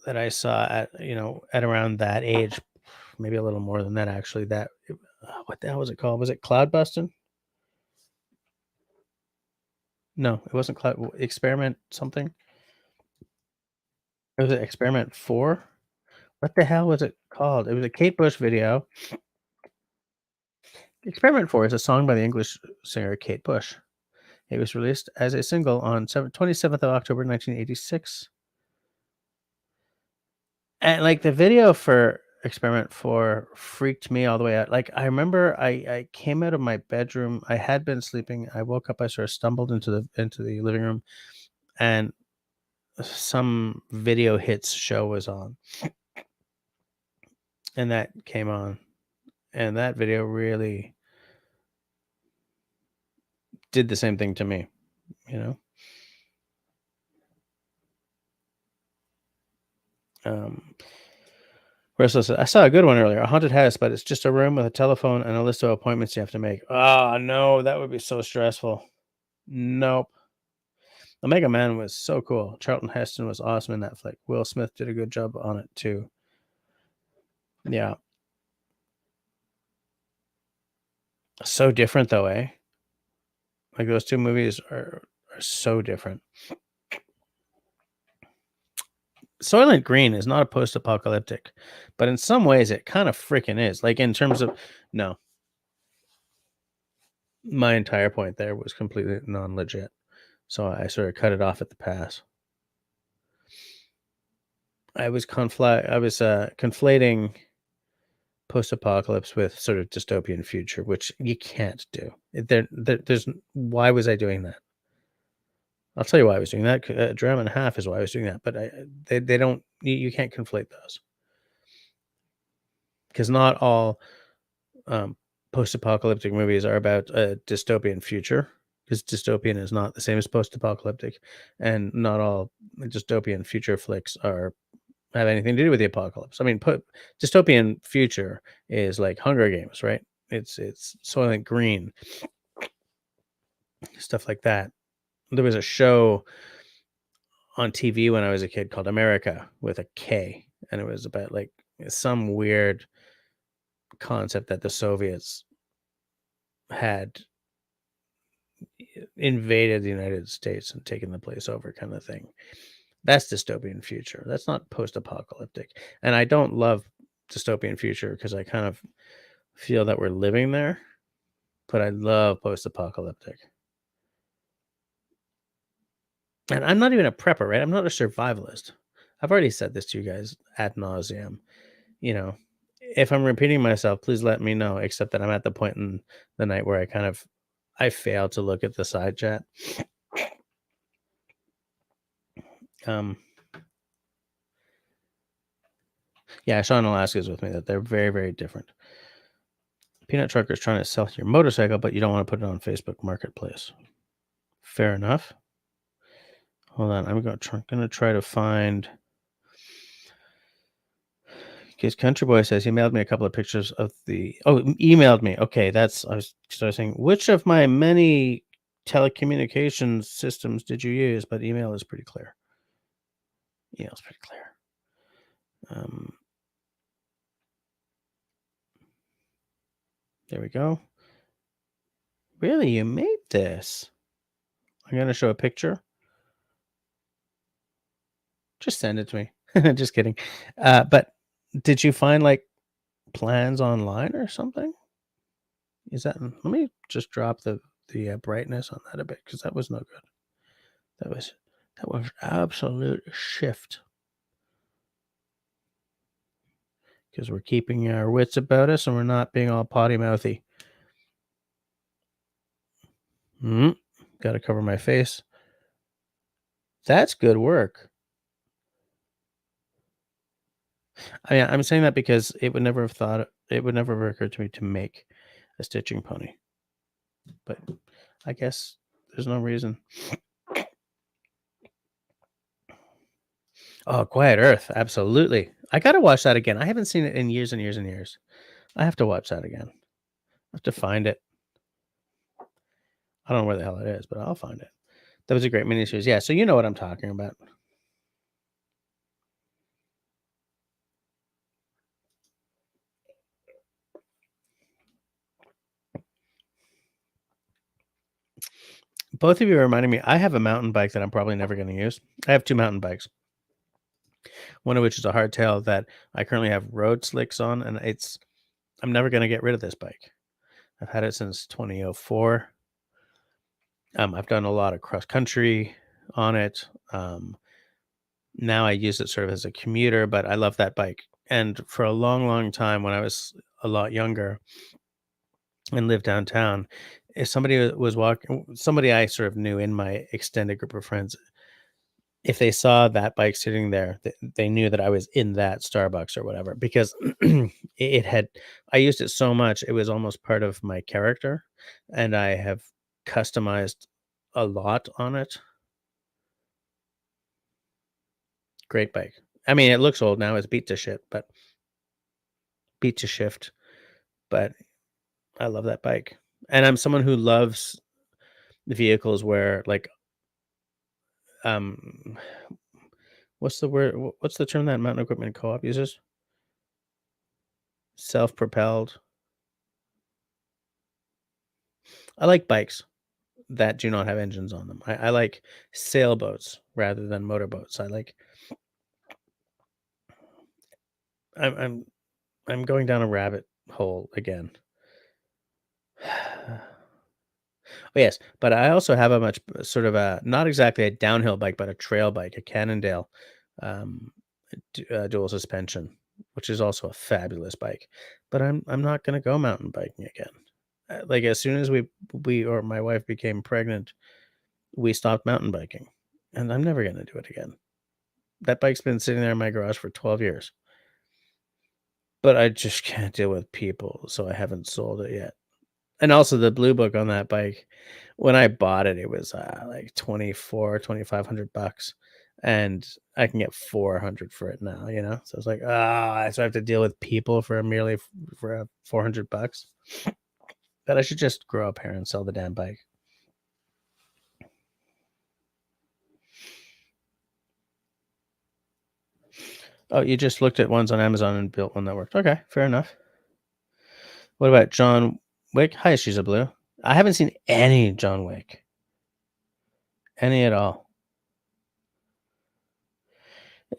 that I saw at around that age, maybe a little more than that actually. What the hell was it called? Was it Cloud Busting? No, it wasn't Cloud Experiment something. Was it Experiment 4? What the hell was it called? It was a Kate Bush video. Experiment 4 is a song by the English singer Kate Bush. It was released as a single on 27th of October 1986. And, like, the video for Experiment 4 freaked me all the way out. Like, I remember I came out of my bedroom. I had been sleeping. I woke up. I sort of stumbled into the living room, and some video hits show was on, and that came on, and that video really did the same thing to me, you know? Russell said, I saw a good one earlier, a haunted house, but it's just a room with a telephone and a list of appointments you have to make. Oh, no, that would be so stressful. Nope. Omega Man was so cool. Charlton Heston was awesome in that flick. Will Smith did a good job on it too. Yeah. So different though, eh? Like, those two movies are so different. Soylent Green is not a post-apocalyptic, but in some ways it kind of freaking is. Like, in terms of no. My entire point there was completely non-legit. So I sort of cut it off at the pass. I was conflating post-apocalypse with sort of dystopian future, which you can't do. There's why was I doing that? I'll tell you why I was doing that. A dram and a half is why I was doing that, but they don't. You can't conflate those because not all post-apocalyptic movies are about a dystopian future. Because dystopian is not the same as post-apocalyptic, and not all dystopian future flicks have anything to do with the apocalypse. I mean, dystopian future is like Hunger Games, right? It's Soylent Green, stuff like that. There was a show on TV when I was a kid called America with a K, and it was about like some weird concept that the Soviets had invaded the United States and taken the place over, kind of thing. That's dystopian future. That's not post-apocalyptic. And I don't love dystopian future because I kind of feel that we're living there, but I love post-apocalyptic. And I'm not even a prepper, right? I'm not a survivalist. I've already said this to you guys ad nauseum. You know, if I'm repeating myself, please let me know. Except that I'm at the point in the night where I fail to look at the side chat. Um, yeah, Sean Alaska is with me. That they're very, very different. Peanut Trucker is trying to sell your motorcycle, but you don't want to put it on Facebook Marketplace. Fair enough. Hold on, I'm going to try to find. Because Country Boy says he mailed me a couple of pictures of the. Oh, emailed me. Okay, I was saying, which of my many telecommunications systems did you use? But email is pretty clear. Email is pretty clear. There we go. Really, you made this? I'm gonna show a picture. Just send it to me. Just kidding. But did you find like plans online or something? Is that? Let me just drop the brightness on that a bit because that was no good. That was absolute shift. Because we're keeping our wits about us and we're not being all potty mouthy. Got to cover my face. That's good work. I mean, I'm saying that because it would never have occurred to me to make a stitching pony. But I guess there's no reason. Oh, Quiet Earth. Absolutely. I got to watch that again. I haven't seen it in years and years and years. I have to watch that again. I have to find it. I don't know where the hell it is, but I'll find it. That was a great miniseries. Yeah, so you know what I'm talking about. Both of you are reminding me, I have a mountain bike that I'm probably never going to use. I have 2 mountain bikes. One of which is a hardtail that I currently have road slicks on, and I'm never going to get rid of this bike. I've had it since 2004. I've done a lot of cross country on it. Now I use it sort of as a commuter, but I love that bike. And for a long, long time when I was a lot younger and lived downtown, if somebody was walking, somebody I sort of knew in my extended group of friends, if they saw that bike sitting there, they knew that I was in that Starbucks or whatever because I used it so much, it was almost part of my character, and I have customized a lot on it. Great bike. I mean, it looks old now, it's beat to shift, but I love that bike. And I'm someone who loves the vehicles where like, um, what's the word? What's the term that Mountain Equipment Co-op uses? Self-propelled. I like bikes that do not have engines on them. I like sailboats rather than motorboats. I'm I'm going down a rabbit hole again. Oh, yes, but I also have a much sort of a not exactly a downhill bike, but a trail bike, a Cannondale, um, dual suspension, which is also a fabulous bike. But I'm not gonna go mountain biking again. Like as soon as we or my wife became pregnant, we stopped mountain biking, and I'm never gonna do it again. That bike's been sitting there in my garage for 12 years, but I just can't deal with people, so I haven't sold it yet. And also the blue book on that bike, when I bought it, it was, like 2,500 bucks, and I can get 400 for it now, you know? So it's like, so I have to deal with people for merely for 400 bucks. But I should just grow up here and sell the damn bike. Oh, you just looked at ones on Amazon and built one that worked. Okay, fair enough. What about John Wick? Hi, she's a blue. I haven't seen any John Wick. Any at all.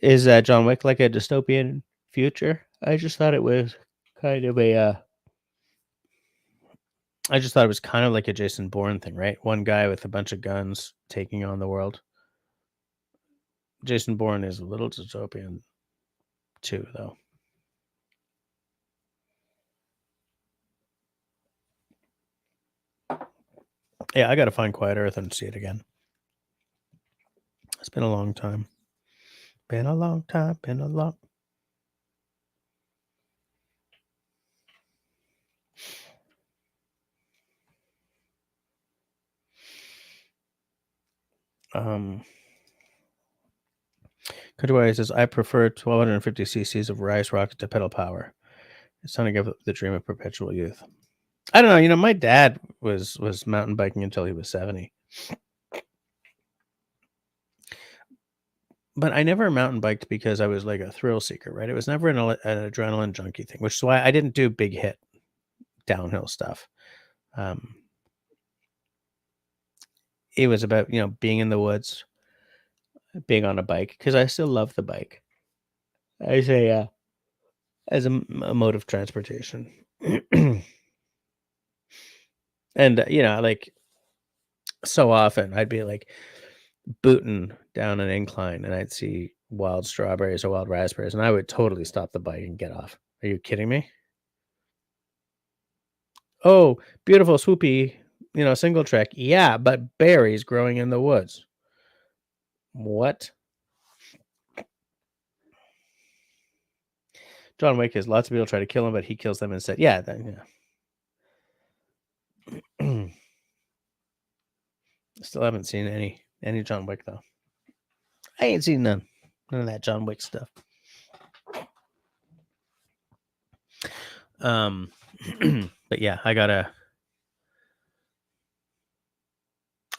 Is John Wick like a dystopian future? I just thought it was kind of a I just thought it was kind of like a Jason Bourne thing, right? One guy with a bunch of guns taking on the world. Jason Bourne is a little dystopian too, though. Yeah, I got to find Quiet Earth and see it again. It's been a long time. Been a long time. Been a long. Corbeil says, I prefer 1250 cc's of rice rocket to pedal power. It's time to give up the dream of perpetual youth. I don't know. You know, my dad was mountain biking until he was 70. But I never mountain biked because I was like a thrill seeker, right? It was never an adrenaline junkie thing, which is why I didn't do big hit downhill stuff. It was about, you know, being in the woods, being on a bike, because I still love the bike as a mode of transportation. And you know, like, so often I'd be like booting down an incline and I'd see wild strawberries or wild raspberries, and I would totally stop the bike and get off. Are you kidding me? Oh, beautiful, swoopy, you know, single track. Yeah, but berries growing in the woods. What? John Wick is lots of people try to kill him, but he kills them instead. Yeah, yeah. Still haven't seen any John Wick though. I ain't seen none of that John Wick stuff. But yeah, I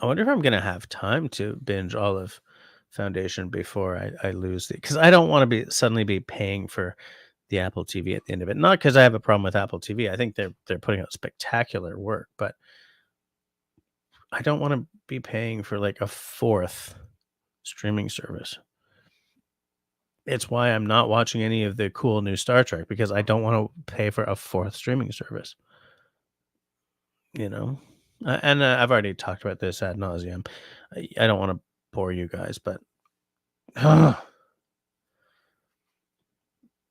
wonder if I'm gonna have time to binge all of Foundation before I lose the, because I don't want to suddenly be paying for the Apple TV at the end of it. Not because I have a problem with Apple TV. I think they're putting out spectacular work, but I don't want to be paying for like a fourth streaming service. It's why I'm not watching any of the cool new Star Trek, because I don't want to pay for a fourth streaming service. You know, and I've already talked about this ad nauseum. I don't want to bore you guys, but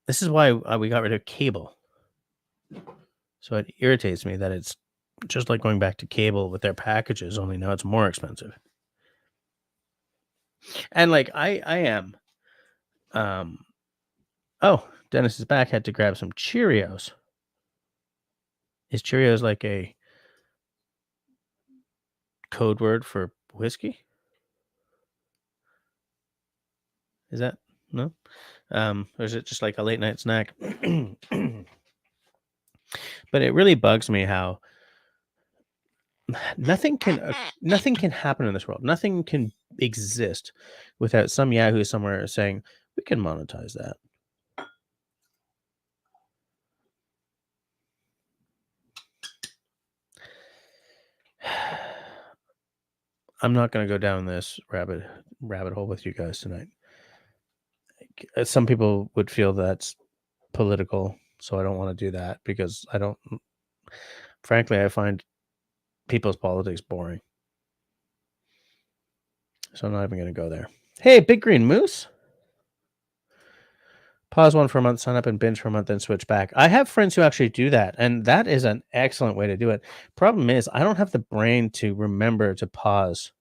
this is why we got rid of cable. So it irritates me that it's just like going back to cable with their packages, only now it's more expensive. And like I am, oh, Dennis is back. Had to grab some Cheerios. Is Cheerios like a code word for whiskey? Is that no? Or is it just like a late night snack? But it really bugs me how nothing can happen in this world. Nothing can exist without some Yahoo somewhere saying we can monetize that. I'm not going to go down this rabbit hole with you guys tonight. Some people would feel that's political, so I don't want to do that, because frankly, I find people's politics boring. So I'm not even going to go there. Hey, Big Green Moose. Pause one for a month, sign up and binge for a month, then switch back. I have friends who actually do that, and that is an excellent way to do it. Problem is, I don't have the brain to remember to pause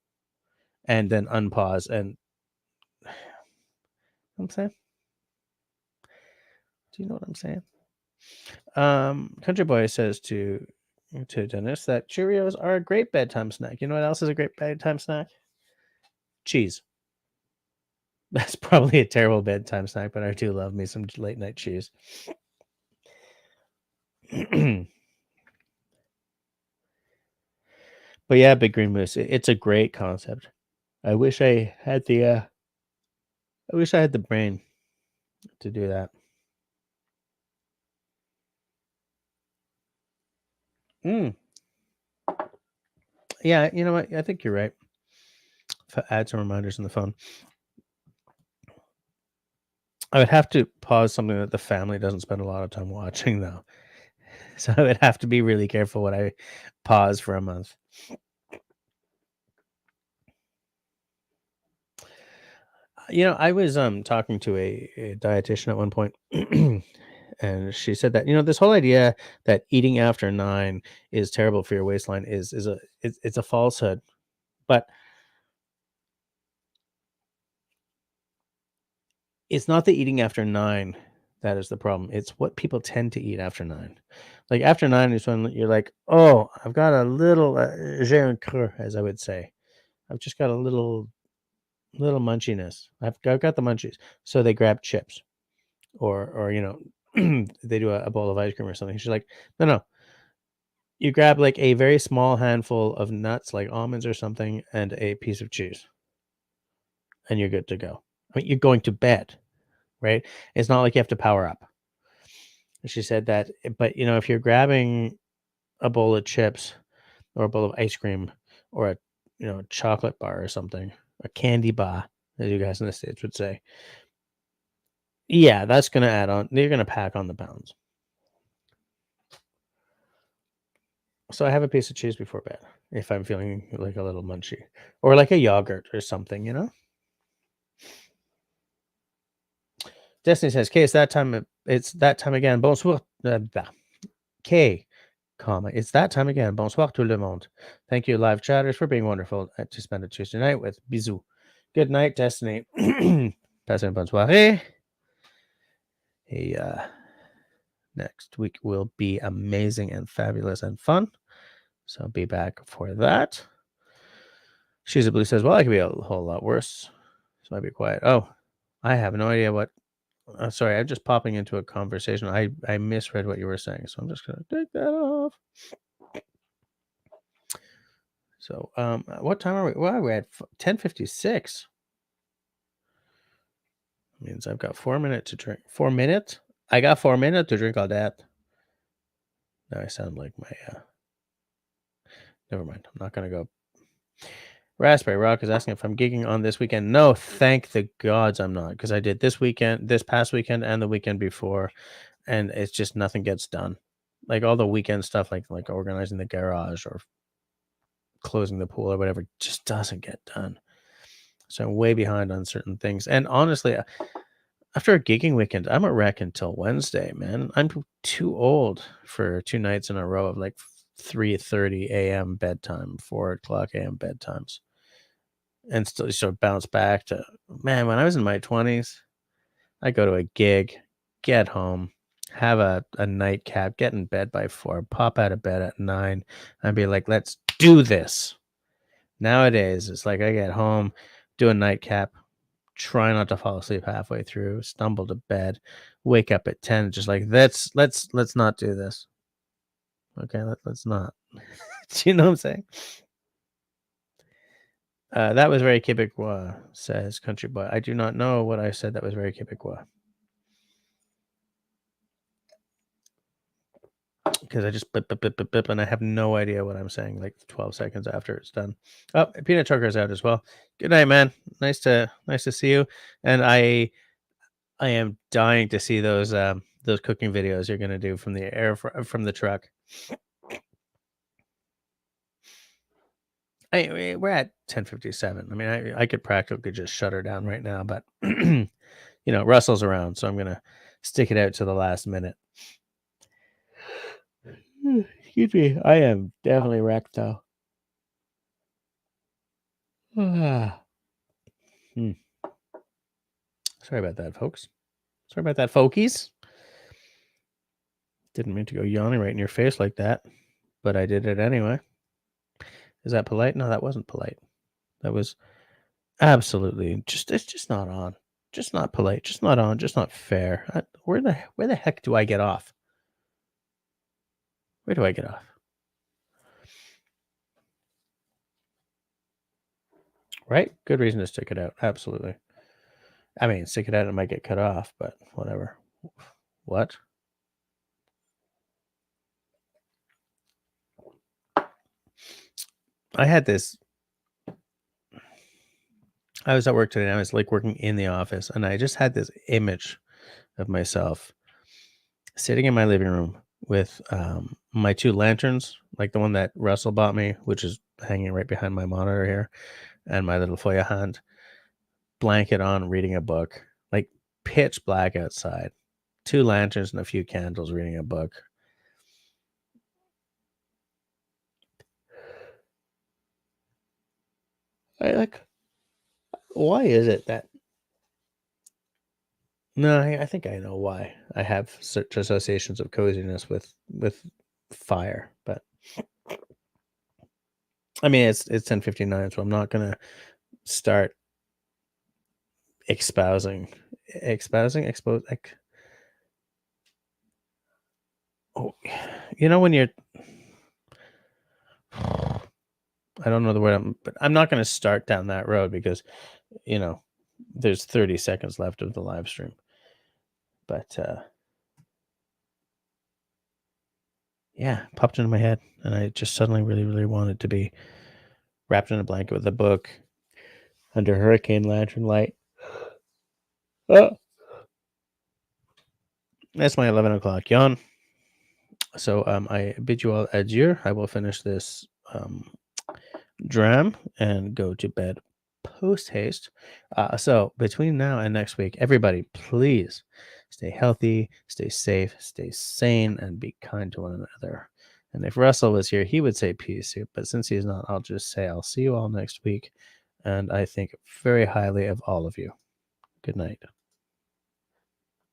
and then unpause. And I'm saying, do you know what I'm saying? Country Boy says to Dennis that Cheerios are a great bedtime snack. You know what else is a great bedtime snack? Cheese. That's probably a terrible bedtime snack, but I do love me some late night cheese. But yeah, Big Green Moose, it's a great concept. I wish I had the brain to do that. Yeah, you know what? I think you're right. Add some reminders on the phone. I would have to pause something that the family doesn't spend a lot of time watching, though. So I would have to be really careful when I pause for a month. I was talking to a dietitian at one point, and she said that this whole idea that eating after 9 is terrible for your waistline it's a falsehood. But it's not the eating after 9 that is the problem. It's what people tend to eat after 9. Like after 9 is when you're like, "Oh, I've got a little j'ai un creux," as I would say. I've just got a little munchiness. I've got the munchies. So they grab chips or they do a bowl of ice cream or something. She's like, "No, no. You grab like a very small handful of nuts like almonds or something and a piece of cheese and you're good to go." I mean, you're going to bed, right? It's not like you have to power up. And she said that, but if you're grabbing a bowl of chips or a bowl of ice cream or a chocolate bar or something, a candy bar, as you guys in the States would say, yeah, that's gonna add on. You're gonna pack on the pounds. So I have a piece of cheese before bed if I'm feeling like a little munchy, or like a yogurt or something. Destiny says, "K, it's that time. It's that time again. Bonsoir, blah. K, comma. It's that time again. Bonsoir tout le monde. Thank you, live chatters, for being wonderful to spend a Tuesday night with. Bisous. Good night, Destiny. Passez une bonne soirée. Next week will be amazing and fabulous and fun. So be back for that." She's a Blue says, "Well, I could be a whole lot worse. So I'd be quiet." Oh, I have no idea what. Sorry, I'm just popping into a conversation. I misread what you were saying, so I'm just gonna take that off. So, what time are we? Well, we're at 10:56. Means I've got 4 minutes to drink. 4 minutes? I got 4 minutes to drink all that. Now I sound like my. Never mind. I'm not gonna go. Raspberry Rock is asking if I'm gigging on this weekend. No, thank the gods I'm not, because I did this past weekend, and the weekend before, and it's just nothing gets done. Like all the weekend stuff, like organizing the garage or closing the pool or whatever, just doesn't get done. So I'm way behind on certain things. And honestly, after a gigging weekend, I'm a wreck until Wednesday, man. I'm too old for 2 nights in a row of like 3:30 a.m. bedtime, 4 o'clock a.m. bedtimes. And still sort of bounce back to, man, when I was in my 20s, I go to a gig, get home, have a nightcap, get in bed by 4, pop out of bed at 9, and be like, let's do this. Nowadays, it's like I get home, do a nightcap, try not to fall asleep halfway through, stumble to bed, wake up at 10, just like, let's not do this. Okay, let's not. Do you know what I'm saying? That was very Quebecois, says Country Boy. I do not know what I said that was very Quebecois. Because I just blip, and I have no idea what I'm saying like 12 seconds after it's done. Oh, Peanut Trucker's out as well. Good night, man. Nice to see you. And I am dying to see those cooking videos you're gonna do from the from the truck. We're at 10:57. I mean, I could practically just shut her down right now, but Russell's around, so I'm gonna stick it out to the last minute. Excuse me, I am definitely wrecked though. Sorry about that, folks. Sorry about that, folkies. Didn't mean to go yawning right in your face like that, but I did it anyway. Is that polite? No, that wasn't polite. That was absolutely it's just not on. Just not polite. Just not on. Just not fair. Where the heck do I get off? Where do I get off? Right? Good reason to stick it out. Absolutely. I mean, stick it out, it might get cut off, but whatever. What? I had this. I was at work today, and I was like working in the office, and I just had this image of myself sitting in my living room with my 2 lanterns, like the one that Russell bought me, which is hanging right behind my monitor here, and my little Feuerhand, blanket on, reading a book, like pitch black outside, 2 lanterns and a few candles, reading a book. Why is it that No, I think I know why. I have such associations of coziness with fire, but I mean, it's 10:59, so I'm not gonna start expose like, oh, when you're I don't know the word, but I'm not gonna start down that road because, you know, there's 30 seconds left of the live stream. But, yeah, popped into my head, and I just suddenly really, really wanted to be wrapped in a blanket with a book under hurricane lantern light. Oh, that's my 11 o'clock yawn. So I bid you all adieu. I will finish this dram and go to bed post haste. So between now and next week, everybody, please stay healthy, stay safe, stay sane, and be kind to one another. And if Russell was here, he would say peace soup. But since he's not, I'll just say I'll see you all next week. And I think very highly of all of you. Good night.